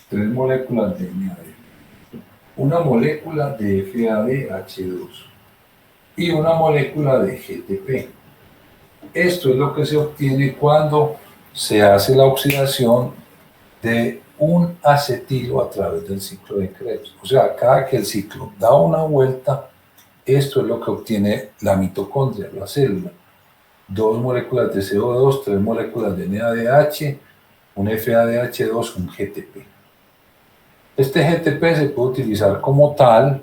S2: 3 moléculas de NADH, una molécula de FADH2 y una molécula de GTP. Esto es lo que se obtiene cuando se hace la oxidación de un acetilo a través del ciclo de Krebs. O sea, cada que el ciclo da una vuelta, esto es lo que obtiene la mitocondria, la célula. 2 moléculas de CO2, 3 moléculas de NADH, un FADH2, un GTP. Este GTP se puede utilizar como tal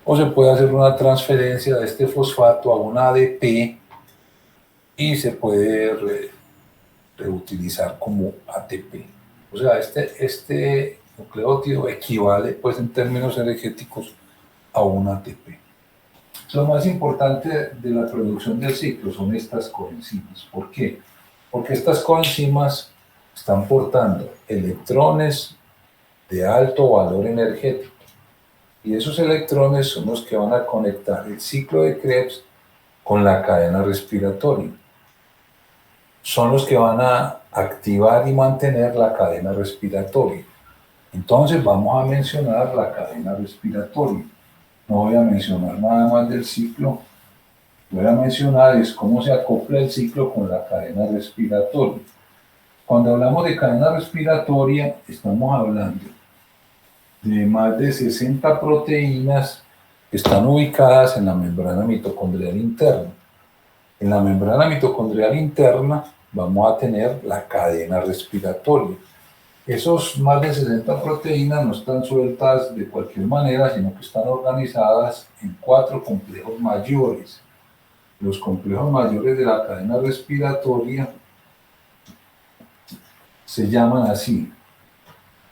S2: o se puede hacer una transferencia de este fosfato a un ADP y se puede reutilizar como ATP. O sea, este nucleótido equivale, pues en términos energéticos, a un ATP. Lo más importante de la producción del ciclo son estas coenzimas. ¿Por qué? Porque estas coenzimas están portando electrones de alto valor energético. Y esos electrones son los que van a conectar el ciclo de Krebs con la cadena respiratoria. Son los que van a activar y mantener la cadena respiratoria. Entonces vamos a mencionar la cadena respiratoria. No voy a mencionar nada más del ciclo. Voy a mencionar es cómo se acopla el ciclo con la cadena respiratoria. Cuando hablamos de cadena respiratoria, estamos hablando de más de 60 proteínas que están ubicadas en la membrana mitocondrial interna. En la membrana mitocondrial interna vamos a tener la cadena respiratoria. Esos más de 60 proteínas no están sueltas de cualquier manera, sino que están organizadas en 4 complejos mayores. Los complejos mayores de la cadena respiratoria se llaman así.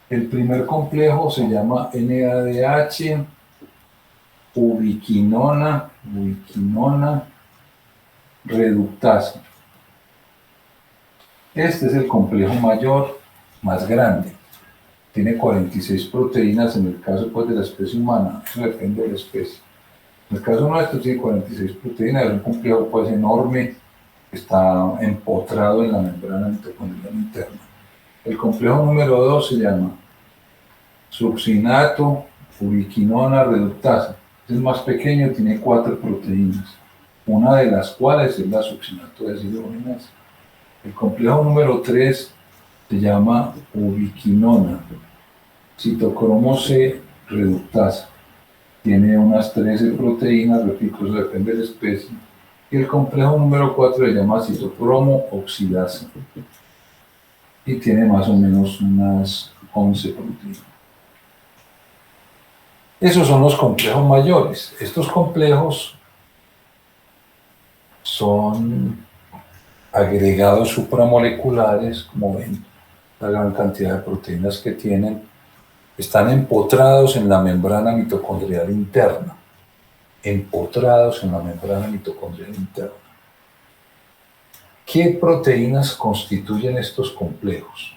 S2: El primer complejo se llama NADH, ubiquinona reductasa. Este es el complejo mayor, más grande. Tiene 46 proteínas en el caso pues, de la especie humana. Eso depende de la especie. En el caso nuestro tiene 46 proteínas. Es un complejo pues, enorme. Está empotrado en la membrana mitocondrial interna. El complejo número 2 se llama succinato ubiquinona reductasa. Es más pequeño, tiene 4 proteínas, una de las cuales es la succinato deshidrogenasa. El complejo número 3 se llama ubiquinona, citocromo C reductasa. Tiene unas 13 proteínas, repito, eso depende de la especie. Y el complejo número 4 se llama citocromo oxidasa. Y tiene más o menos unas 11 proteínas. Esos son los complejos mayores. Estos complejos son agregados supramoleculares, como ven, la gran cantidad de proteínas que tienen, están empotrados en la membrana mitocondrial interna. Empotrados en la membrana mitocondrial interna. ¿Qué proteínas constituyen estos complejos?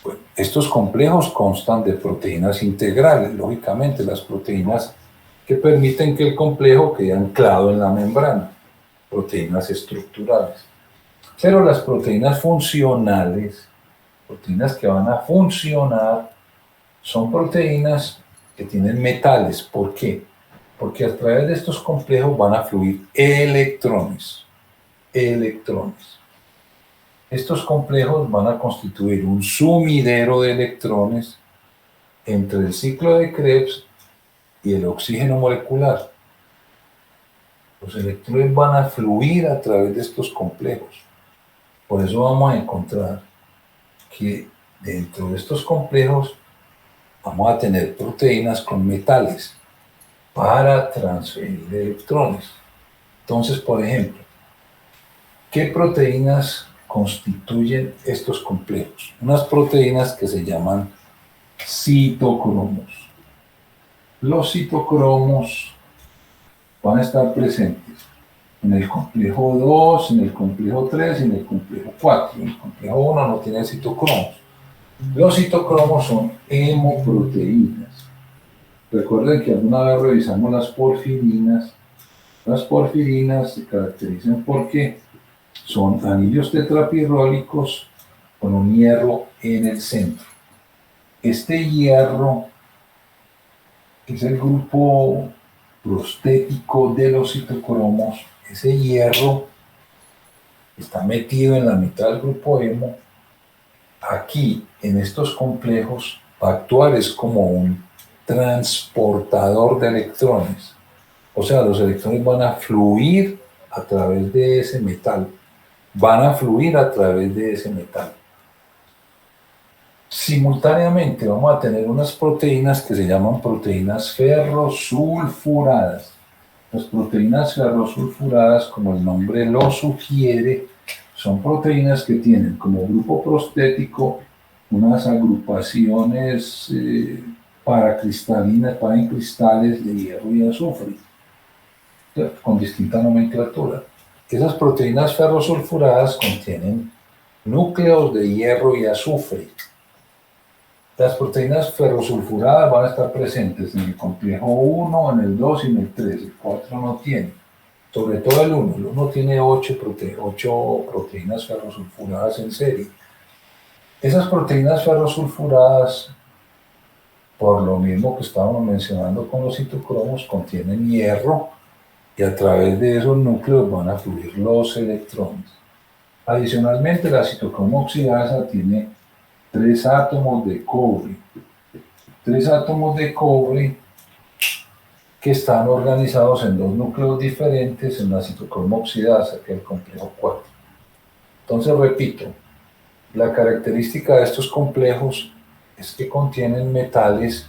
S2: Bueno, estos complejos constan de proteínas integrales, lógicamente, las proteínas que permiten que el complejo quede anclado en la membrana, proteínas estructurales. Pero las proteínas funcionales, proteínas que van a funcionar, son proteínas que tienen metales. ¿Por qué? Porque a través de estos complejos van a fluir electrones. Electrones. Estos complejos van a constituir un sumidero de electrones entre el ciclo de Krebs y el oxígeno molecular. Los electrones van a fluir a través de estos complejos. Por eso vamos a encontrar que dentro de estos complejos vamos a tener proteínas con metales para transferir electrones. Entonces, por ejemplo, ¿qué proteínas constituyen estos complejos? Unas proteínas que se llaman citocromos. Los citocromos van a estar presentes en el complejo 2, en el complejo 3 y en el complejo 4. El complejo 1 no tiene citocromos. Los citocromos son hemoproteínas. Recuerden que alguna vez revisamos las porfirinas. Las porfirinas se caracterizan porque son anillos tetrapirrólicos con un hierro en el centro. Este hierro es el grupo prostético de los citocromos. Ese hierro está metido en la mitad del grupo hemo. Aquí, en estos complejos, va a actuar es como un transportador de electrones. O sea, los electrones van a fluir a través de ese metal. Van a fluir a través de ese metal. Simultáneamente vamos a tener unas proteínas que se llaman proteínas ferrosulfuradas. Las proteínas ferrosulfuradas, como el nombre lo sugiere, son proteínas que tienen como grupo prostético unas agrupaciones paracristalinas, paracristales de hierro y azufre, con distinta nomenclatura. Esas proteínas ferrosulfuradas contienen núcleos de hierro y azufre. Las proteínas ferrosulfuradas van a estar presentes en el complejo 1, en el 2 y en el 3. El 4 no tiene. Sobre todo el 1. El 1 tiene 8 proteínas ferrosulfuradas en serie. Esas proteínas ferrosulfuradas, por lo mismo que estábamos mencionando con los citocromos, contienen hierro y a través de esos núcleos van a fluir los electrones. Adicionalmente, la citocromo oxidasa tiene 3 átomos de cobre. 3 átomos de cobre que están organizados en 2 núcleos diferentes en la citocromo oxidasa, que es el complejo 4. Entonces, repito, la característica de estos complejos es que contienen metales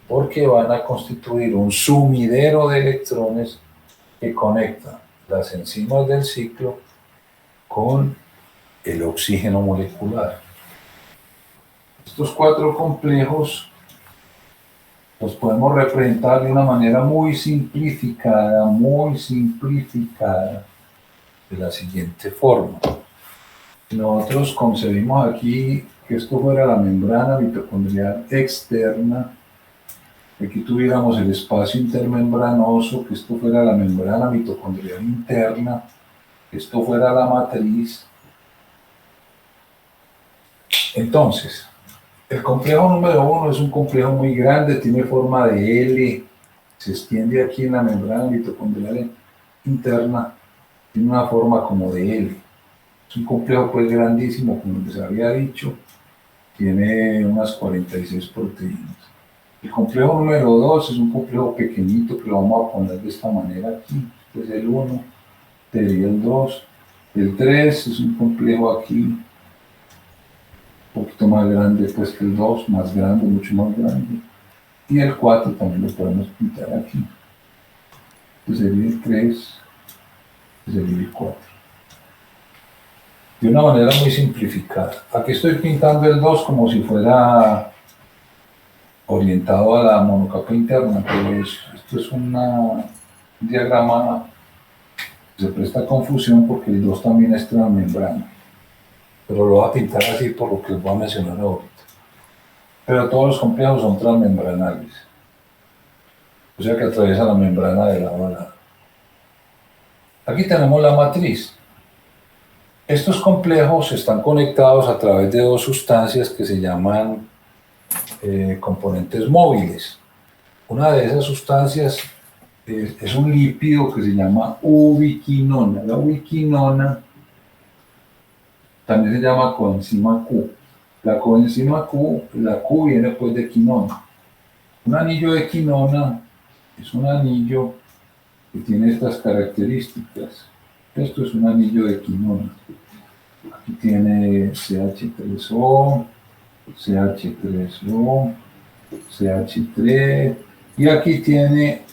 S2: porque van a constituir un sumidero de electrones que conecta las enzimas del ciclo con el oxígeno molecular. Estos 4 complejos los podemos representar de una manera muy simplificada, de la siguiente forma. nosotros concebimos aquí que esto fuera la membrana mitocondrial externa, que aquí tuviéramos el espacio intermembranoso, que esto fuera la membrana mitocondrial interna, que esto fuera la matriz. Entonces, el complejo número 1 es un complejo muy grande, tiene forma de L, se extiende aquí en la membrana mitocondrial interna, tiene una forma como de L. Es un complejo pues grandísimo, como les había dicho, tiene unas 46 proteínas. El complejo número 2 es un complejo pequeñito que lo vamos a poner de esta manera aquí. Este es el 1, este sería el 2. El 3 es un complejo aquí, un poquito más grande pues que el 2, más grande, mucho más grande. Y el 4 también lo podemos pintar aquí. Este sería el 3, este sería el 4. De una manera muy simplificada. Aquí estoy pintando el 2 como si fuera orientado a la monocapa interna, pero esto es un diagrama que se presta a confusión porque el 2 también es transmembrana. Pero lo voy a pintar así por lo que les voy a mencionar ahorita. Pero todos los complejos son transmembranales. O sea que atraviesa la membrana de lado a lado. Aquí tenemos la matriz. Estos complejos están conectados a través de dos sustancias que se llaman componentes móviles. Una de esas sustancias es un lípido que se llama ubiquinona. La ubiquinona también se llama coenzima Q. La coenzima Q, la Q viene pues de quinona. Un anillo de quinona es un anillo que tiene estas características. Esto es un anillo de quinona. Aquí tiene CH3O, CH3O, CH3, y aquí tiene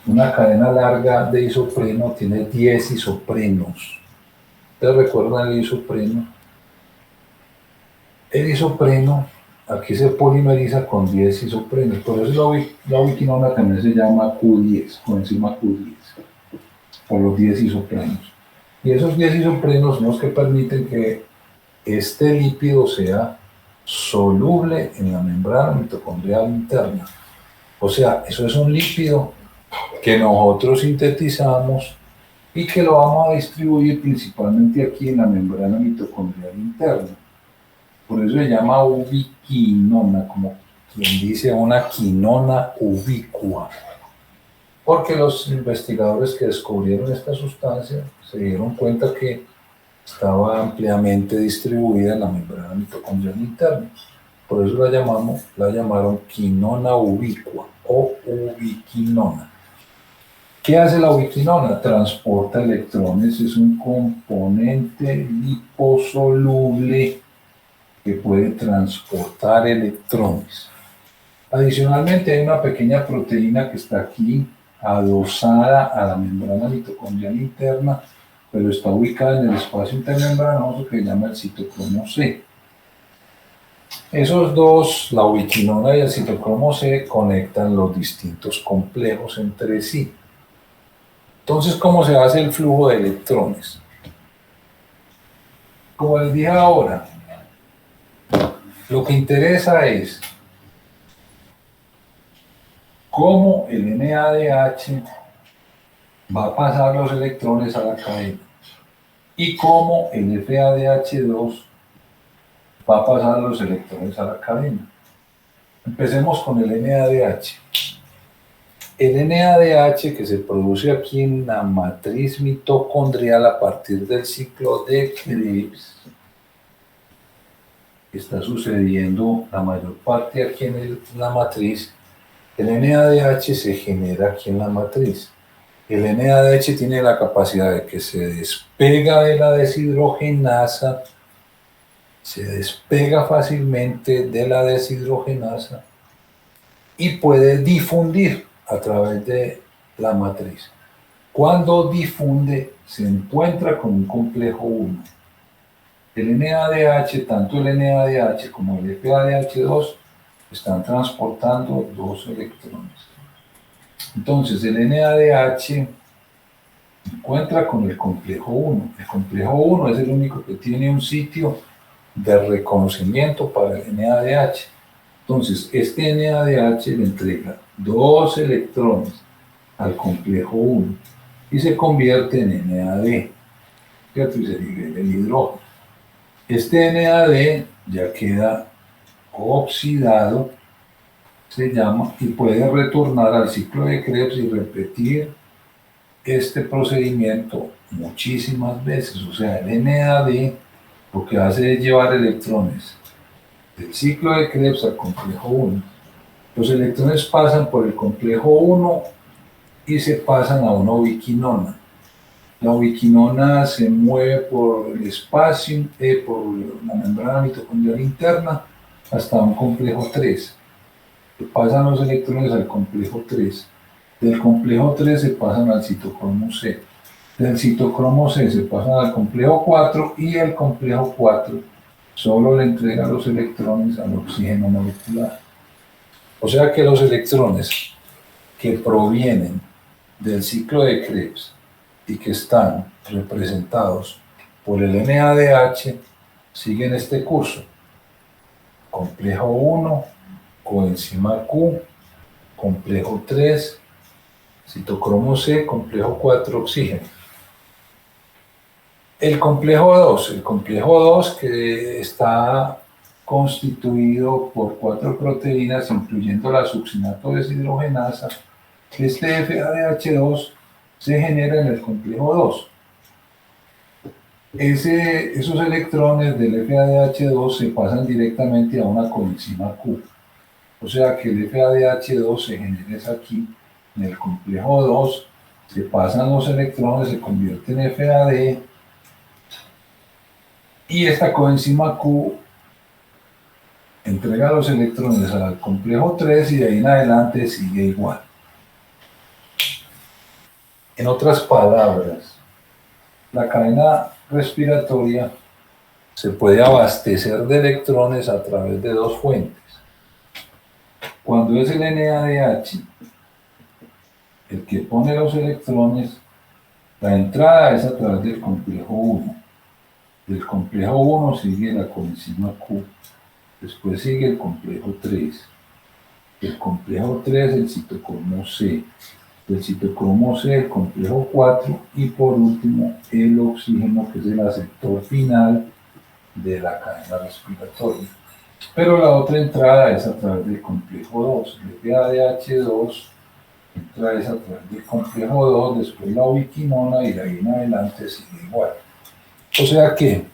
S2: una cadena larga de isopreno, tiene 10 isoprenos. ¿Ustedes recuerdan el isopreno? El isopreno aquí se polimeriza con 10 isoprenos, por eso la ubiquinona también se llama Q10, coenzima Q10, por los 10 isoprenos. Y esos 10 isoprenos son los que permiten que este lípido sea soluble en la membrana mitocondrial interna. O sea, eso es un lípido que nosotros sintetizamos y que lo vamos a distribuir principalmente aquí en la membrana mitocondrial interna. Por eso se llama ubiquinona, como quien dice una quinona ubicua. Porque los investigadores que descubrieron esta sustancia se dieron cuenta que estaba ampliamente distribuida en la membrana mitocondrial interna. Por eso la llamaron quinona ubicua o ubiquinona. ¿Qué hace la ubiquinona? Transporta electrones, es un componente liposoluble que puede transportar electrones. Adicionalmente hay una pequeña proteína que está aquí adosada a la membrana mitocondrial interna, pero está ubicada en el espacio intermembranoso que se llama el citocromo C. Esos dos, la ubiquinona y el citocromo C, conectan los distintos complejos entre sí. Entonces, ¿cómo se hace el flujo de electrones? Como les dije ahora, lo que interesa es cómo el NADH va a pasar los electrones a la cadena y cómo el FADH2 va a pasar los electrones a la cadena. Empecemos con el NADH. El NADH que se produce aquí en la matriz mitocondrial a partir del ciclo de Krebs, está sucediendo la mayor parte aquí en la matriz. El NADH se genera aquí en la matriz. El NADH tiene la capacidad de que se despega de la deshidrogenasa, se despega fácilmente de la deshidrogenasa y puede difundir a través de la matriz. Cuando difunde, se encuentra con un complejo 1. El NADH, tanto el NADH como el FADH2, están transportando 2 electrones. Entonces, el NADH encuentra con el complejo 1. El complejo 1 es el único que tiene un sitio de reconocimiento para el NADH. Entonces, este NADH le entrega 2 electrones al complejo 1 y se convierte en NAD, ¿cierto? Y se libera el hidrógeno. Este NAD ya queda oxidado, se llama, y puede retornar al ciclo de Krebs y repetir este procedimiento muchísimas veces. O sea, el NAD lo que hace es llevar electrones del ciclo de Krebs al complejo 1. Los electrones pasan por el complejo 1 y se pasan a una ubiquinona. La ubiquinona se mueve por el espacio, por la membrana mitocondrial interna, hasta un complejo 3. Pasan los electrones al complejo 3. Del complejo 3 se pasan al citocromo C. Del citocromo C se pasan al complejo 4 y el complejo 4 solo le entrega los electrones al oxígeno molecular. O sea que los electrones que provienen del ciclo de Krebs y que están representados por el NADH siguen este curso. Complejo 1, coenzima Q, complejo 3, citocromo C, complejo 4, oxígeno. El complejo 2 que está constituido por 4 proteínas, incluyendo la succinato deshidrogenasa, este FADH2 se genera en el complejo 2. Esos electrones del FADH2 se pasan directamente a una coenzima Q. O sea que el FADH2 se genera aquí, en el complejo 2, se pasan los electrones, se convierte en FAD, y esta coenzima Q entrega los electrones al complejo 3 y de ahí en adelante sigue igual. En otras palabras, la cadena respiratoria se puede abastecer de electrones a través de 2 fuentes. Cuando es el NADH el que pone los electrones, la entrada es a través del complejo 1. Del complejo 1 sigue la coenzima Q. Después sigue el complejo 3. El complejo 3, el citocromo C. Del citocromo C, el complejo 4. Y por último, el oxígeno, que es el aceptor final de la cadena respiratoria. Pero la otra entrada es a través del complejo 2. El FADH2 entra es a través del complejo 2, después la ubiquinona y de ahí en adelante sigue igual. O sea que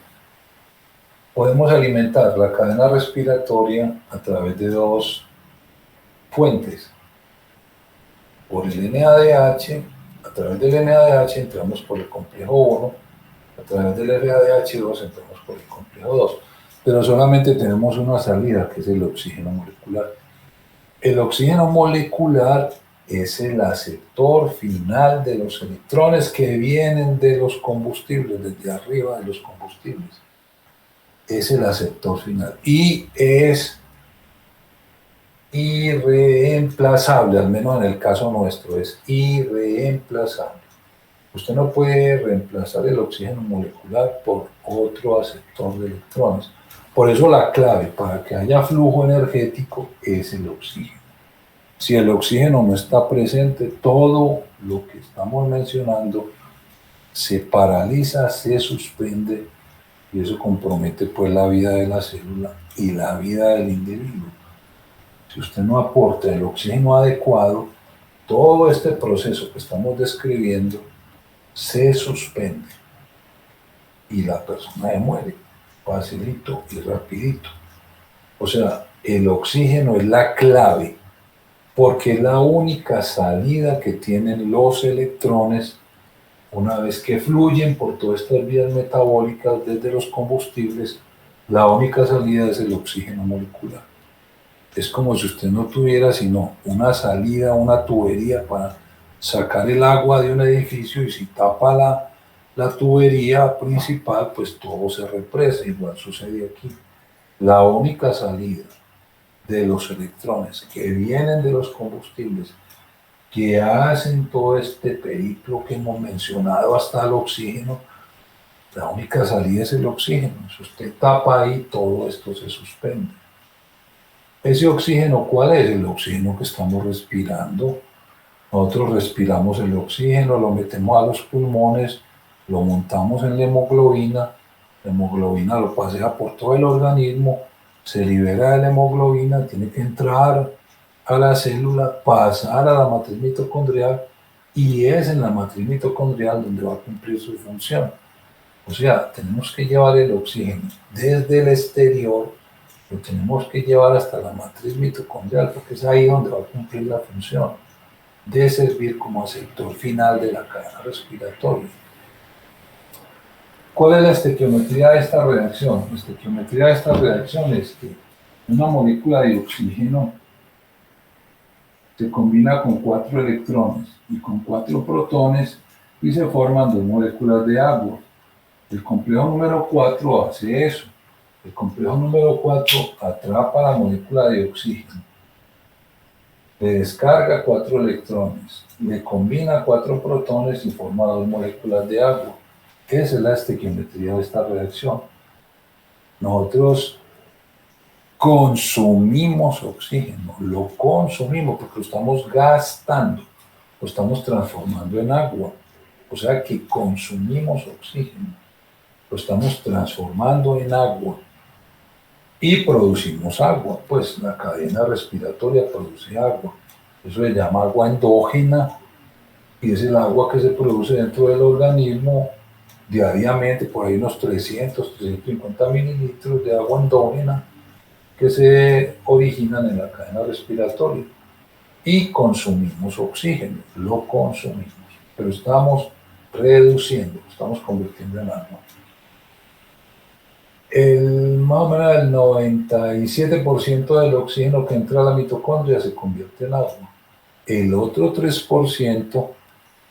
S2: podemos alimentar la cadena respiratoria a través de 2 fuentes. Por el NADH, a través del NADH entramos por el complejo 1, a través del FADH2 entramos por el complejo 2. Pero solamente tenemos una salida, que es el oxígeno molecular. El oxígeno molecular es el aceptor final de los electrones que vienen de los combustibles, desde arriba de los combustibles. Es el aceptor final y es irreemplazable, al menos en el caso nuestro, es irreemplazable. Usted no puede reemplazar el oxígeno molecular por otro aceptor de electrones. Por eso la clave para que haya flujo energético es el oxígeno. Si el oxígeno no está presente, todo lo que estamos mencionando se paraliza, se suspende, y eso compromete pues la vida de la célula y la vida del individuo. Si usted no aporta el oxígeno adecuado, todo este proceso que estamos describiendo se suspende y la persona muere facilito y rapidito. O sea, el oxígeno es la clave porque es la única salida que tienen los electrones una vez que fluyen por todas estas vías metabólicas desde los combustibles. La única salida es el oxígeno molecular. Es como si usted no tuviera sino una salida, una tubería para sacar el agua de un edificio, y si tapa la tubería principal, pues todo se represa. Igual sucede aquí. La única salida de los electrones que vienen de los combustibles que hacen todo este periplo que hemos mencionado hasta el oxígeno, la única salida es el oxígeno. Si usted tapa ahí, todo esto se suspende. ¿Ese oxígeno cuál es? El oxígeno que estamos respirando. Nosotros respiramos el oxígeno, lo metemos a los pulmones, lo montamos en la hemoglobina lo pasea por todo el organismo, se libera de la hemoglobina, tiene que entrar a la célula, pasar a la matriz mitocondrial y es en la matriz mitocondrial donde va a cumplir su función. O sea, tenemos que llevar el oxígeno desde el exterior, lo tenemos que llevar hasta la matriz mitocondrial porque es ahí donde va a cumplir la función de servir como sector final de la cadena respiratoria. ¿Cuál es la estequiometría de esta reacción? La estequiometría de esta reacción es que una molécula de oxígeno se combina con 4 electrones y con 4 protones y se forman 2 moléculas de agua. El complejo número 4 hace eso. El complejo número 4 atrapa la molécula de oxígeno, le descarga 4 electrones, le combina 4 protones y forma 2 moléculas de agua. Esa es la estequiometría de esta reacción. Nosotros consumimos oxígeno, lo consumimos porque lo estamos gastando, lo estamos transformando en agua. O sea que consumimos oxígeno, lo estamos transformando en agua y producimos agua. Pues la cadena respiratoria produce agua. Eso se llama agua endógena y es el agua que se produce dentro del organismo diariamente, por ahí unos 350 mililitros de agua endógena que se originan en la cadena respiratoria. Y consumimos oxígeno, lo consumimos, pero estamos reduciendo, estamos convirtiendo en agua. Más o menos el 97% del oxígeno que entra a la mitocondria se convierte en agua. El otro 3%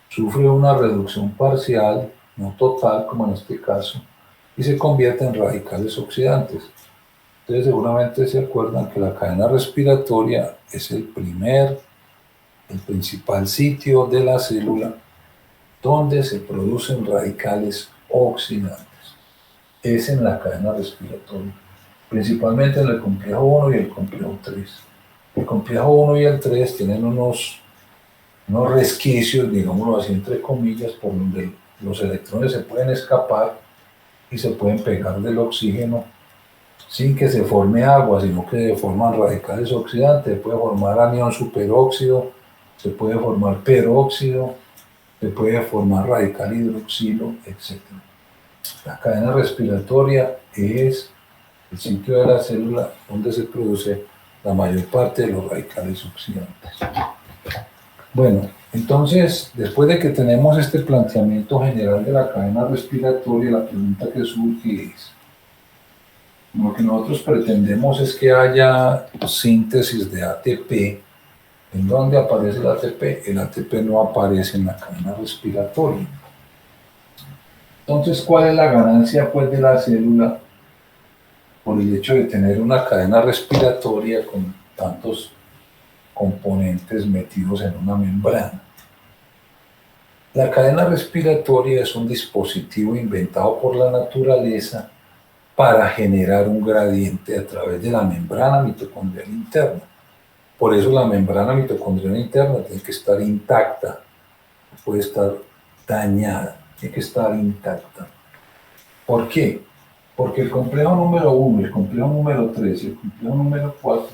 S2: sufre una reducción parcial, no total como en este caso, y se convierte en radicales oxidantes. Ustedes seguramente se acuerdan que la cadena respiratoria es el principal sitio de la célula donde se producen radicales oxidantes. Es en la cadena respiratoria, principalmente en el complejo 1 y el complejo 3. El complejo 1 y el 3 tienen unos resquicios, digámoslo así, entre comillas, por donde los electrones se pueden escapar y se pueden pegar del oxígeno sin que se forme agua, sino que forman radicales oxidantes. Se puede formar anión superóxido, se puede formar peróxido, se puede formar radical hidroxilo, etc. La cadena respiratoria es el sitio de la célula donde se produce la mayor parte de los radicales oxidantes. Bueno, entonces, después de que tenemos este planteamiento general de la cadena respiratoria, la pregunta que surge es, lo que nosotros pretendemos es que haya síntesis de ATP. ¿En dónde aparece el ATP? El ATP no aparece en la cadena respiratoria. Entonces, ¿cuál es la ganancia pues de la célula por el hecho de tener una cadena respiratoria con tantos componentes metidos en una membrana? La cadena respiratoria es un dispositivo inventado por la naturaleza para generar un gradiente a través de la membrana mitocondrial interna. Por eso la membrana mitocondrial interna tiene que estar intacta, no puede estar dañada, tiene que estar intacta. ¿Por qué? Porque el complejo número 1, el complejo número 3 y el complejo número 4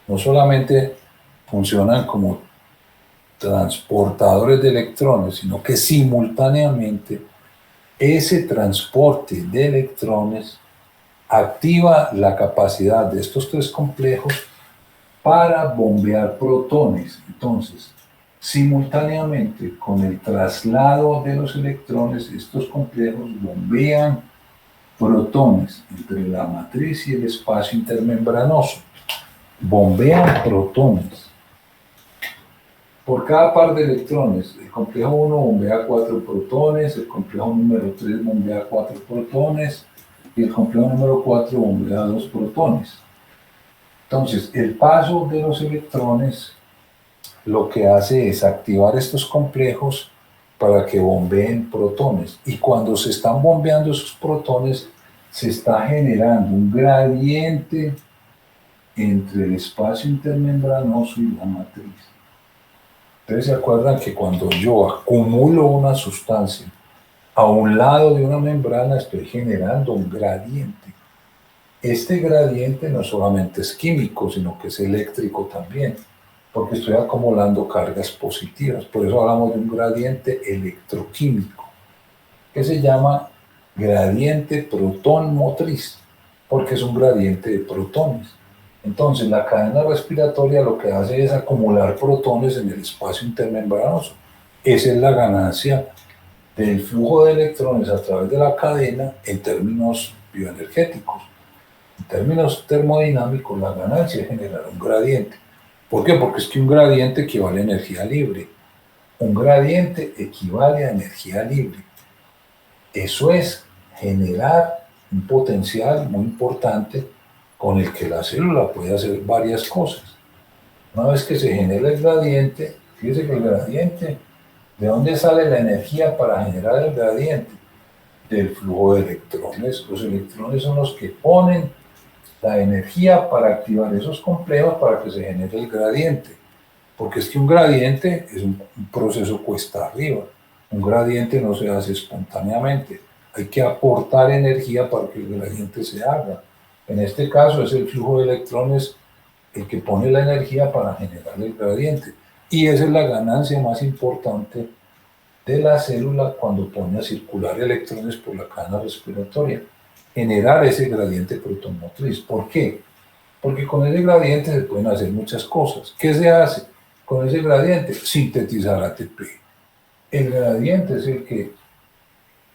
S2: no solamente funcionan como transportadores de electrones, sino que simultáneamente ese transporte de electrones activa la capacidad de estos 3 complejos para bombear protones. Entonces, simultáneamente con el traslado de los electrones, estos complejos bombean protones entre la matriz y el espacio intermembranoso. Bombean protones. Por cada par de electrones, el complejo 1 bombea 4 protones, el complejo número 3 bombea 4 protones y el complejo número 4 bombea 2 protones. Entonces, el paso de los electrones lo que hace es activar estos complejos para que bombeen protones. Y cuando se están bombeando esos protones, se está generando un gradiente entre el espacio intermembranoso y la matriz. Ustedes se acuerdan que cuando yo acumulo una sustancia a un lado de una membrana, estoy generando un gradiente. Este gradiente no solamente es químico, sino que es eléctrico también, porque estoy acumulando cargas positivas. Por eso hablamos de un gradiente electroquímico, que se llama gradiente protón motriz, porque es un gradiente de protones. Entonces, la cadena respiratoria lo que hace es acumular protones en el espacio intermembranoso. Esa es la ganancia del flujo de electrones a través de la cadena en términos bioenergéticos. En términos termodinámicos, la ganancia es generar un gradiente. ¿Por qué? Porque es que un gradiente equivale a energía libre. Un gradiente equivale a energía libre. Eso es generar un potencial muy importante con el que la célula puede hacer varias cosas. Una vez que se genera el gradiente, fíjese que el gradiente, ¿de dónde sale la energía para generar el gradiente? Del flujo de electrones. Los electrones son los que ponen la energía para activar esos complejos para que se genere el gradiente. Porque es que un gradiente es un proceso cuesta arriba. Un gradiente no se hace espontáneamente. Hay que aportar energía para que el gradiente se haga. En este caso es el flujo de electrones el que pone la energía para generar el gradiente. Y esa es la ganancia más importante de la célula cuando pone a circular electrones por la cadena respiratoria. Generar ese gradiente protomotriz. ¿Por qué? Porque con ese gradiente se pueden hacer muchas cosas. ¿Qué se hace con ese gradiente? Sintetizar ATP. El gradiente es el que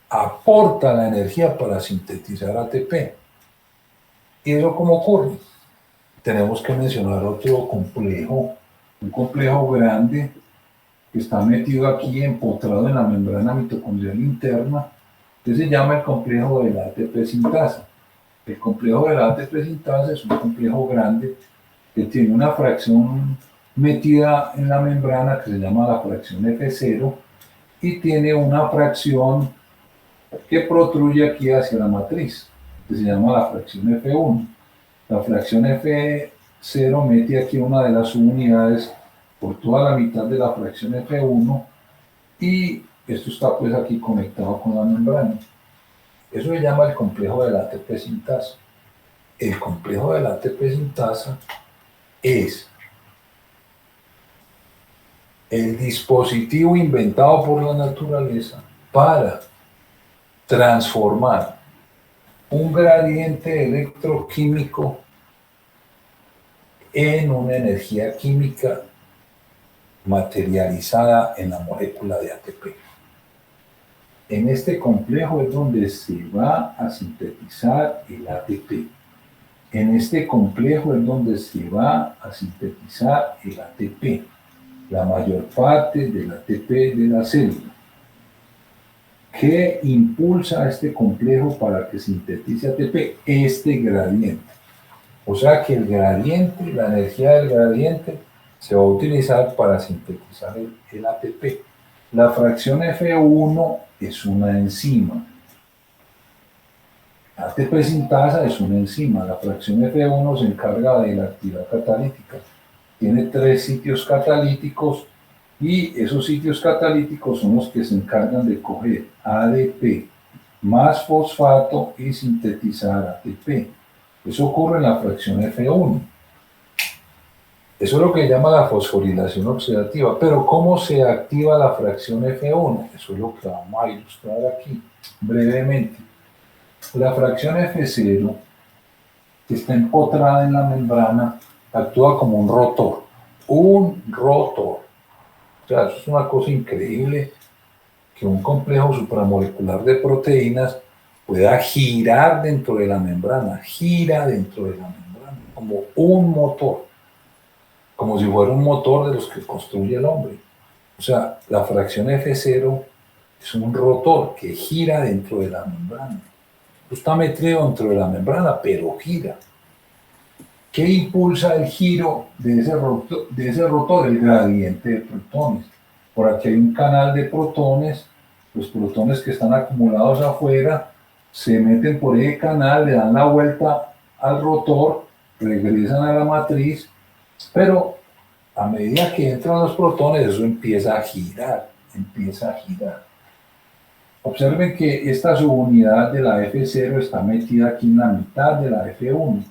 S2: aporta la energía para sintetizar ATP. ¿Y eso cómo ocurre? Tenemos que mencionar otro complejo, un complejo grande que está metido aquí, empotrado en la membrana mitocondrial interna, que se llama el complejo de la ATP sintasa. El complejo de la ATP sintasa es un complejo grande que tiene una fracción metida en la membrana que se llama la fracción F0 y tiene una fracción que protruye aquí hacia la matriz, que se llama la fracción F1. La fracción F0 mete aquí una de las subunidades por toda la mitad de la fracción F1 y esto está pues aquí conectado con la membrana. Eso se llama el complejo de la ATP sintasa. El complejo de la ATP sintasa es el dispositivo inventado por la naturaleza para transformar un gradiente electroquímico en una energía química materializada en la molécula de ATP. En este complejo es donde se va a sintetizar el ATP. En este complejo es donde se va a sintetizar el ATP, la mayor parte del ATP de la célula. ¿Qué impulsa a este complejo para que sintetice ATP? Este gradiente. O sea que el gradiente, la energía del gradiente, se va a utilizar para sintetizar el ATP. La fracción F1 es una enzima. La ATP sintasa es una enzima. La fracción F1 se encarga de la actividad catalítica. Tiene 3 sitios catalíticos y esos sitios catalíticos son los que se encargan de coger ADP más fosfato y sintetizar ATP. Eso ocurre en la fracción F1. Eso es lo que llama la fosforilación oxidativa. Pero ¿cómo se activa la fracción F1? Eso es lo que vamos a ilustrar aquí brevemente. La fracción F0, que está empotrada en la membrana, actúa como un rotor. Un rotor. O sea, eso es una cosa increíble que un complejo supramolecular de proteínas pueda girar dentro de la membrana. Gira dentro de la membrana como un motor. Como si fuera un motor de los que construye el hombre. O sea, la fracción F0 es un rotor que gira dentro de la membrana. Está metido dentro de la membrana, pero gira. ¿Qué impulsa el giro de ese rotor? El gradiente de protones. Por aquí hay un canal de protones. Los protones que están acumulados afuera se meten por ese canal, le dan la vuelta al rotor, regresan a la matriz, pero a medida que entran los protones, eso empieza a girar, empieza a girar. Observen que esta subunidad de la F0 está metida aquí en la mitad de la F1.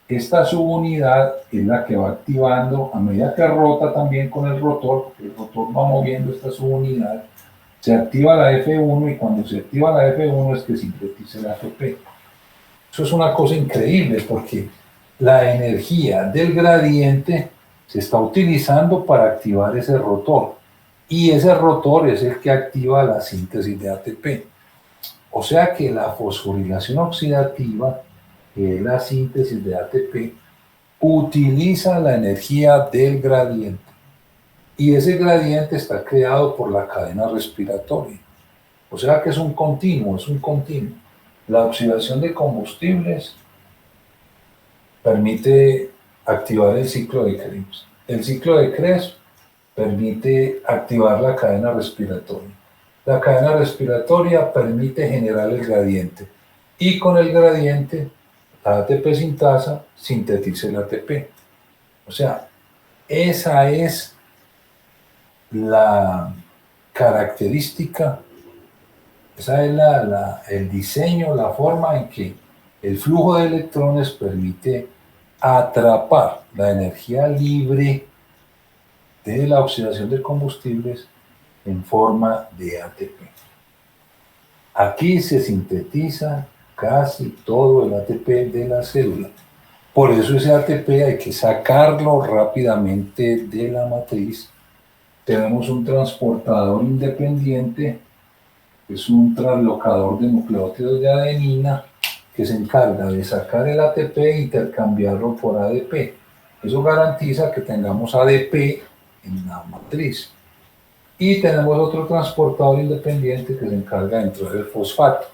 S2: Esta subunidad es la que va activando, a medida que rota también con el rotor, porque el rotor va moviendo esta subunidad, se activa la F1 y cuando se activa la F1 es que sintetiza el ATP. Eso es una cosa increíble porque la energía del gradiente se está utilizando para activar ese rotor y ese rotor es el que activa la síntesis de ATP. O sea que la fosforilación oxidativa, que es la síntesis de ATP, utiliza la energía del gradiente. Y ese gradiente está creado por la cadena respiratoria. O sea que es un continuo, es un continuo. La oxidación de combustibles permite activar el ciclo de Krebs. El ciclo de Krebs permite activar la cadena respiratoria. La cadena respiratoria permite generar el gradiente. Y con el gradiente, la ATP sintasa sintetiza el ATP. O sea, esa es la característica, esa es el diseño, la forma en que el flujo de electrones permite atrapar la energía libre de la oxidación de combustibles en forma de ATP. Aquí se sintetiza casi todo el ATP de la célula. Por eso ese ATP hay que sacarlo rápidamente de la matriz. Tenemos un transportador independiente, que es un translocador de nucleótidos de adenina, que se encarga de sacar el ATP e intercambiarlo por ADP. Eso garantiza que tengamos ADP en la matriz. Y tenemos otro transportador independiente que se encarga de entrar el fosfato,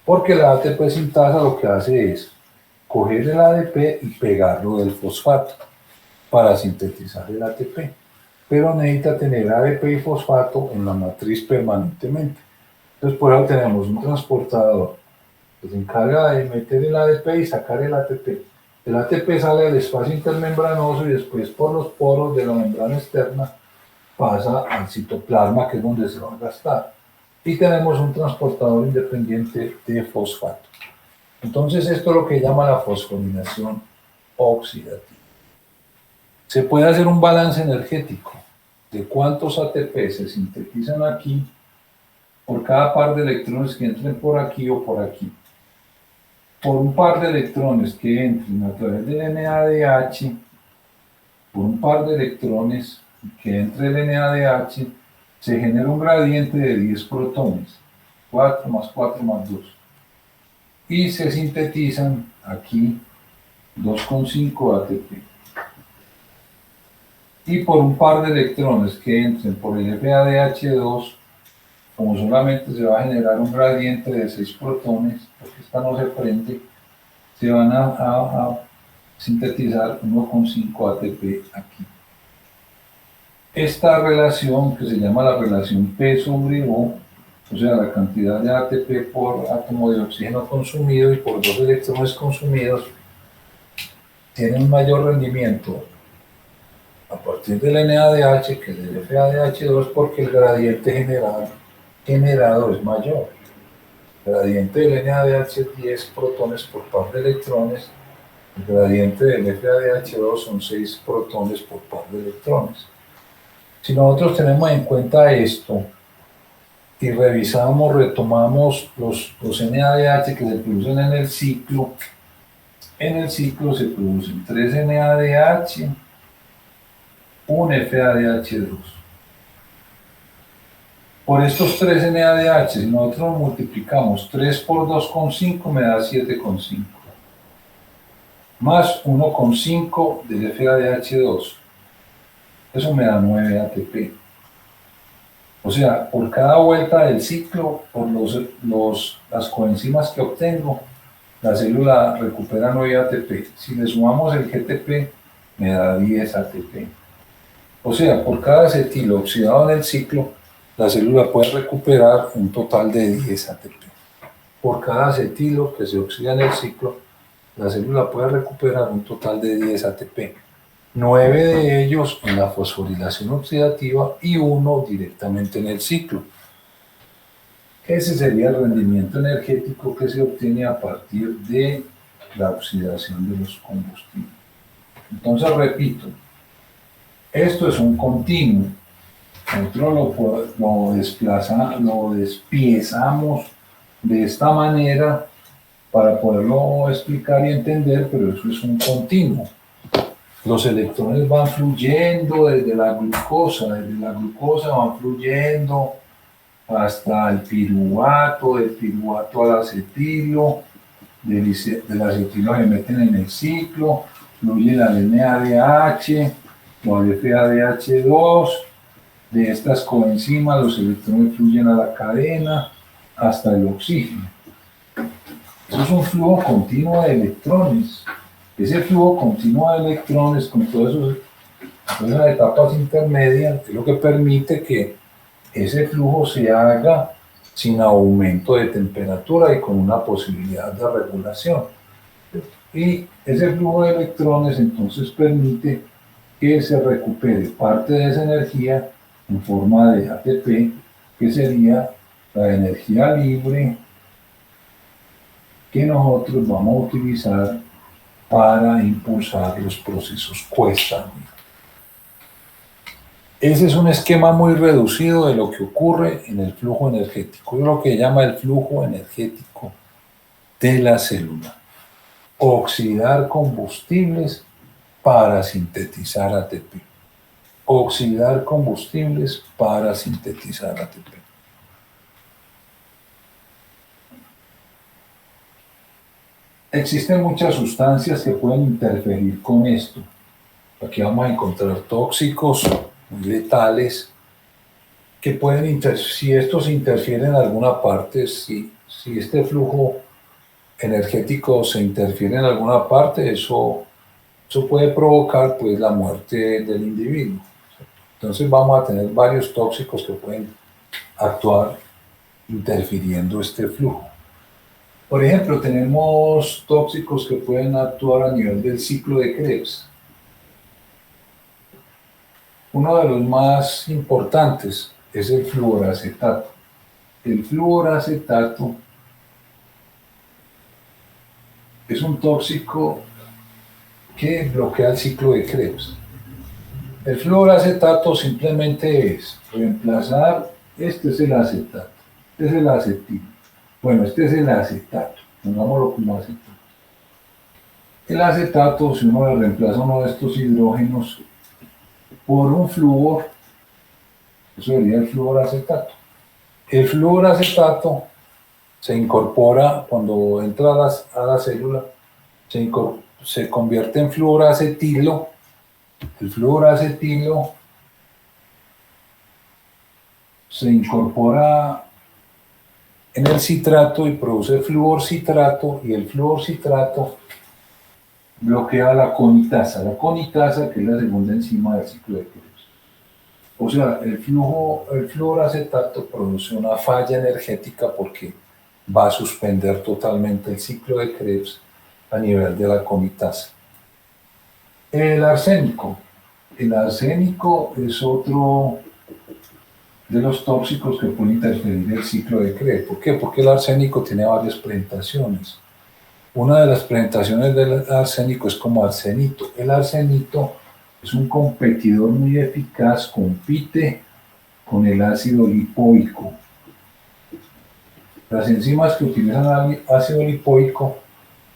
S2: porque la ATP sintasa lo que hace es coger el ADP y pegarlo del fosfato para sintetizar el ATP. Pero necesita tener ADP y fosfato en la matriz permanentemente. Entonces, por eso tenemos un transportador que se encarga de meter el ADP y sacar el ATP. El ATP sale del espacio intermembranoso y después por los poros de la membrana externa pasa al citoplasma, que es donde se va a gastar. Y tenemos un transportador independiente de fosfato. Entonces, esto es lo que llama la fosforilación oxidativa. Se puede hacer un balance energético de cuántos ATP se sintetizan aquí por cada par de electrones que entren por aquí o por aquí. Por un par de electrones que entren a través del NADH, por un par de electrones que entre el NADH, se genera un gradiente de 10 protones, 4 más 4 más 2. Y se sintetizan aquí 2,5 ATP. Y por un par de electrones que entren por el FADH2, como solamente se va a generar un gradiente de 6 protones, porque esta no se prende, se van a sintetizar 1,5 ATP aquí. Esta relación, que se llama la relación P sobre O, o sea, la cantidad de ATP por átomo de oxígeno consumido y por 2 electrones consumidos, tiene un mayor rendimiento a partir del NADH que del FADH2 porque el gradiente generado es mayor. El gradiente del NADH es 10 protones por par de electrones, el gradiente del FADH2 son 6 protones por par de electrones. Si nosotros tenemos en cuenta esto y revisamos, retomamos los NADH que se producen en el ciclo se producen 3 NADH, un FADH2. Por estos 3 NADH, si nosotros multiplicamos 3 por 2,5 me da 7,5. Más 1,5 del FADH2. Eso me da 9 ATP. O sea, por cada vuelta del ciclo, por las coenzimas que obtengo, la célula recupera 9 ATP. Si le sumamos el GTP, me da 10 ATP. O sea, por cada acetilo oxidado en el ciclo, la célula puede recuperar un total de 10 ATP. Por cada acetilo que se oxida en el ciclo, la célula puede recuperar un total de 10 ATP. 9 de ellos en la fosforilación oxidativa y 1 directamente en el ciclo. Ese sería el rendimiento energético que se obtiene a partir de la oxidación de los combustibles. Entonces, repito, esto es un continuo. Nosotros lo despiezamos de esta manera para poderlo explicar y entender, pero eso es un continuo. Los electrones van fluyendo desde la glucosa van fluyendo hasta el piruvato, del piruvato al acetilo, del acetilo se meten en el ciclo, fluye al NADH o al FADH2, de estas coenzimas los electrones fluyen a la cadena hasta el oxígeno. Eso es un flujo continuo de electrones. Ese flujo continuo de electrones con todas esas etapas intermedias es lo que permite que ese flujo se haga sin aumento de temperatura y con una posibilidad de regulación. Y ese flujo de electrones entonces permite que se recupere parte de esa energía en forma de ATP, que sería la energía libre que nosotros vamos a utilizar para impulsar los procesos cuesta. Ese es un esquema muy reducido de lo que ocurre en el flujo energético. Es lo que llama el flujo energético de la célula. Oxidar combustibles para sintetizar ATP. Oxidar combustibles para sintetizar ATP. Existen muchas sustancias que pueden interferir con esto. Aquí vamos a encontrar tóxicos, muy letales, que pueden si estos interfieren en alguna parte, si este flujo energético se interfiere en alguna parte, eso puede provocar pues la muerte del individuo. Entonces vamos a tener varios tóxicos que pueden actuar interfiriendo este flujo. Por ejemplo, tenemos tóxicos que pueden actuar a nivel del ciclo de Krebs. Uno de los más importantes es el fluoracetato. El fluoracetato es un tóxico que bloquea el ciclo de Krebs. El fluoracetato simplemente es reemplazar, este es el acetato, este es el acetilo. Bueno, este es el acetato, pongámoslo como acetato. El acetato, si uno le reemplaza uno de estos hidrógenos por un flúor, eso sería el fluoracetato. El fluoracetato se incorpora cuando entra a la célula, se convierte en fluoracetilo. El fluoracetilo se incorpora en el citrato y produce fluorcitrato, y el fluorcitrato bloquea la conitasa. La conitasa, que es la segunda enzima del ciclo de Krebs. O sea, el fluoracetato produce una falla energética porque va a suspender totalmente el ciclo de Krebs a nivel de la conitasa. El arsénico. El arsénico es otro de los tóxicos que puede interferir el ciclo de Krebs. ¿Por qué? Porque el arsénico tiene varias presentaciones. Una de las presentaciones del arsénico es como arsenito. El arsenito es un competidor muy eficaz, compite con el ácido lipoico. Las enzimas que utilizan el ácido lipoico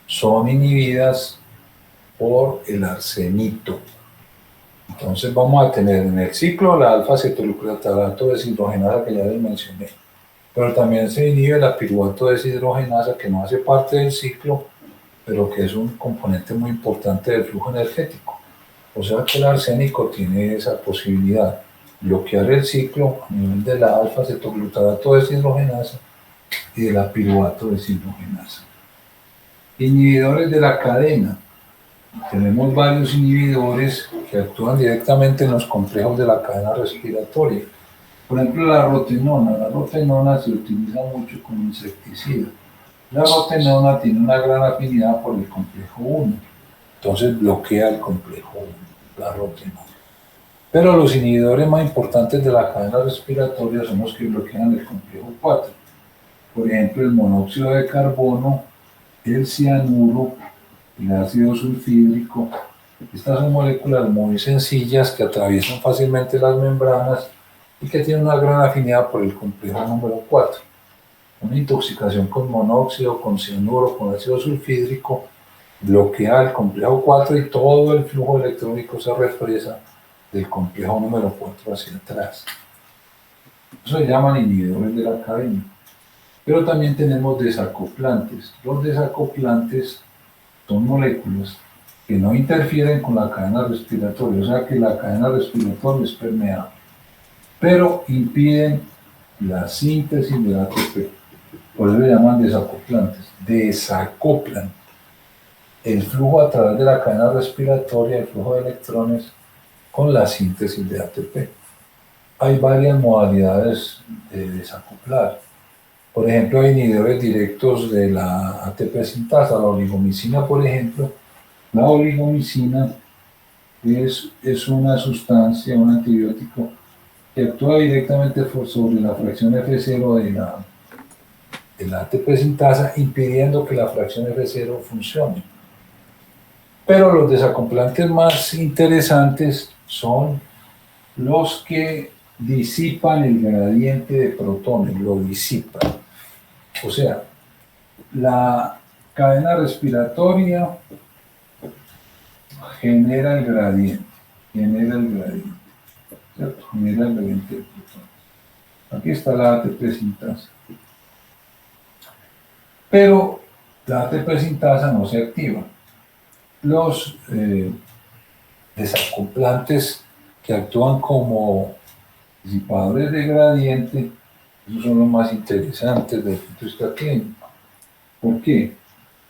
S2: son inhibidas por el arsenito. Entonces vamos a tener en el ciclo la alfa-cetolglutarato deshidrogenasa que ya les mencioné, pero también se inhibe la piruvato deshidrogenasa, que no hace parte del ciclo, pero que es un componente muy importante del flujo energético. O sea que el arsénico tiene esa posibilidad, bloquear el ciclo a nivel de la alfa-cetoglutarato deshidrogenasa y de la piruvato deshidrogenasa. Inhibidores de la cadena. Tenemos varios inhibidores que actúan directamente en los complejos de la cadena respiratoria. Por ejemplo, la rotenona. La rotenona se utiliza mucho como insecticida. La rotenona tiene una gran afinidad por el complejo 1. Entonces bloquea el complejo 1, la rotenona. Pero los inhibidores más importantes de la cadena respiratoria son los que bloquean el complejo 4. Por ejemplo, el monóxido de carbono, el cianuro, el ácido sulfídrico. Estas son moléculas muy sencillas que atraviesan fácilmente las membranas y que tienen una gran afinidad por el complejo número 4. Una intoxicación con monóxido, con cianuro, con ácido sulfídrico, bloquea el complejo 4 y todo el flujo electrónico se represa del complejo número 4 hacia atrás. Eso se llaman inhibidores de la cadena. Pero también tenemos desacoplantes. Los desacoplantes son moléculas que no interfieren con la cadena respiratoria, o sea que la cadena respiratoria es permeable, pero impiden la síntesis del ATP. Por eso se llaman desacoplantes. Desacoplan el flujo a través de la cadena respiratoria, el flujo de electrones, con la síntesis de ATP. Hay varias modalidades de desacoplar. Por ejemplo, hay inhibidores directos de la ATP sintasa, la oligomicina, por ejemplo. La oligomicina es una sustancia, un antibiótico que actúa directamente sobre la fracción F0 de la ATP sintasa, impidiendo que la fracción F0 funcione. Pero los desacoplantes más interesantes son los que disipan el gradiente de protones, lo disipan. O sea, la cadena respiratoria genera el gradiente, ¿cierto? Genera el gradiente de protones. Aquí está la ATP sintasa. Pero la ATP sintasa no se activa. Los desacoplantes que actúan como disipadores de gradiente, esos son los más interesantes desde el punto de vista clínico. ¿Por qué?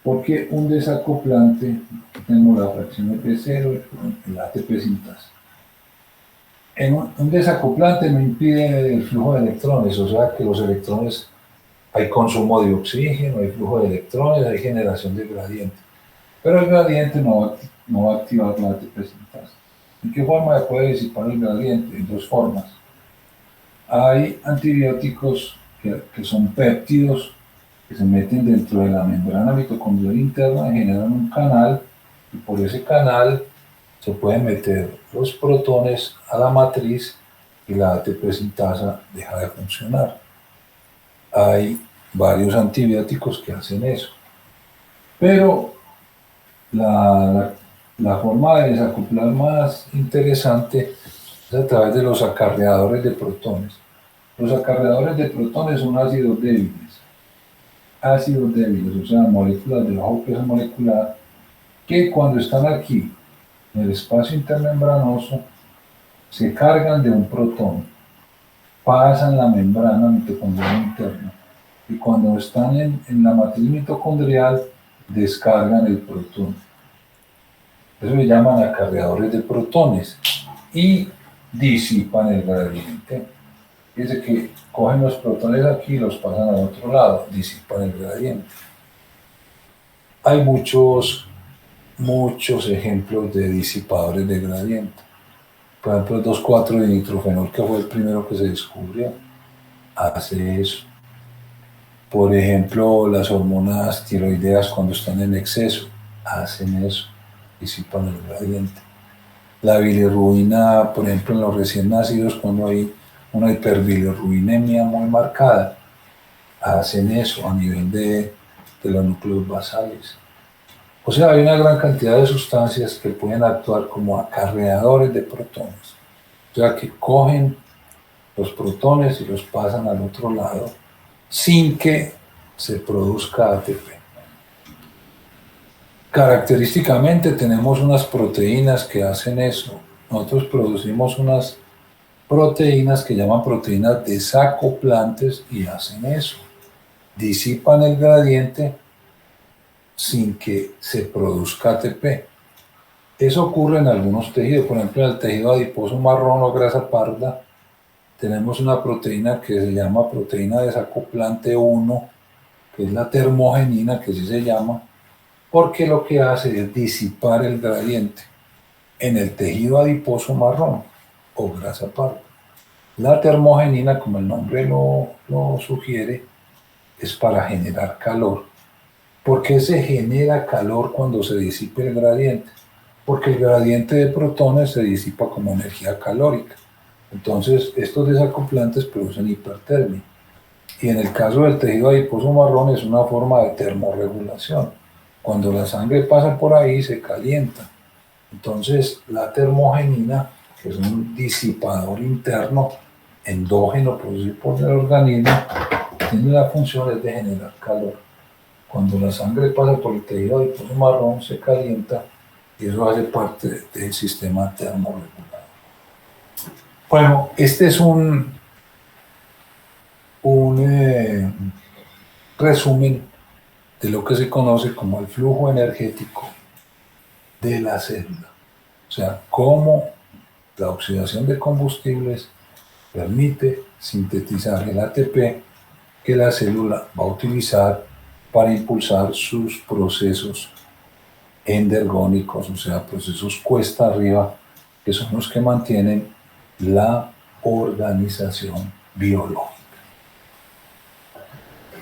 S2: Porque un desacoplante, tenemos la fracción F0, el ATP sintasa. Un desacoplante no impide el flujo de electrones, o sea que los electrones, hay consumo de oxígeno, hay flujo de electrones, hay generación de gradiente. Pero el gradiente no va a activar la ATP sintasa. ¿En qué forma se puede disipar el gradiente? En dos formas. Hay antibióticos que son péptidos que se meten dentro de la membrana mitocondrial interna y generan un canal, y por ese canal se pueden meter los protones a la matriz y la ATP sintasa deja de funcionar. Hay varios antibióticos que hacen eso. Pero la forma de desacoplar más interesante es a través de los acarreadores de protones. Los acarreadores de protones son ácidos débiles, o sea, moléculas de bajo peso molecular, que cuando están aquí, en el espacio intermembranoso, se cargan de un protón, pasan la membrana mitocondrial interna, y cuando están en la matriz mitocondrial, descargan el protón. Eso se llaman acarreadores de protones y disipan el gradiente. Dice que cogen los protones aquí y los pasan al otro lado, disipan el gradiente. Hay muchos ejemplos de disipadores de gradiente. Por ejemplo, el 2,4-dinitrofenol, que fue el primero que se descubrió, hace eso. Por ejemplo, las hormonas tiroideas cuando están en exceso, hacen eso, disipan el gradiente. La bilirrubina, por ejemplo, en los recién nacidos, cuando hay una hiperbilirrubinemia muy marcada, hacen eso a nivel de los núcleos basales. O sea, hay una gran cantidad de sustancias que pueden actuar como acarreadores de protones. O sea, que cogen los protones y los pasan al otro lado sin que se produzca ATP. Característicamente tenemos unas proteínas que hacen eso. Nosotros producimos unas proteínas que llaman proteínas desacoplantes y hacen eso. Disipan el gradiente sin que se produzca ATP. Eso ocurre en algunos tejidos, por ejemplo, en el tejido adiposo marrón o grasa parda, tenemos una proteína que se llama proteína desacoplante 1, que es la termogenina, que así se llama, porque lo que hace es disipar el gradiente en el tejido adiposo marrón o grasa parda. La termogenina, como el nombre lo sugiere, es para generar calor. ¿Por qué se genera calor cuando se disipa el gradiente? Porque el gradiente de protones se disipa como energía calórica. Entonces, estos desacoplantes producen hipertermia. Y en el caso del tejido adiposo marrón es una forma de termorregulación. Cuando la sangre pasa por ahí, se calienta. Entonces, la termogenina, que es un disipador interno endógeno producido por el organismo, tiene la función de generar calor. Cuando la sangre pasa por el tejido adiposo marrón, se calienta y eso hace parte del sistema termorregulador. Bueno, este es un resumen de lo que se conoce como el flujo energético de la célula. O sea, cómo la oxidación de combustibles permite sintetizar el ATP que la célula va a utilizar para impulsar sus procesos endergónicos, o sea, procesos cuesta arriba, que son los que mantienen la organización biológica.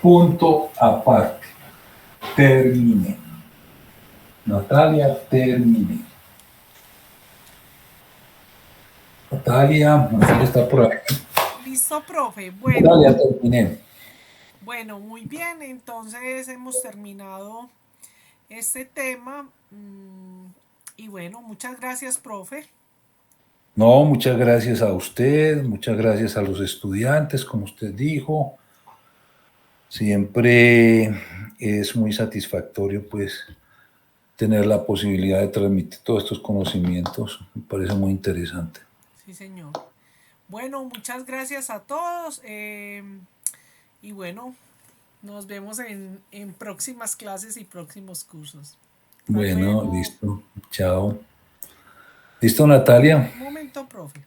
S2: Punto aparte. Terminé. Natalia, terminé. Natalia está por ahí.
S1: Listo, profe. Bueno,
S2: Natalia, terminé.
S1: bueno, muy bien. Entonces hemos terminado este tema. Y bueno, muchas gracias, profe.
S2: No, muchas gracias a usted, muchas gracias a los estudiantes, como usted dijo. Siempre es muy satisfactorio, pues, tener la posibilidad de transmitir todos estos conocimientos. Me parece muy interesante.
S1: Sí, señor. Bueno, muchas gracias a todos. Y bueno, nos vemos en próximas clases y próximos cursos. Hasta
S2: Bueno,
S1: luego.
S2: listo. Chao. ¿Listo, Natalia?
S1: Un momento, profe.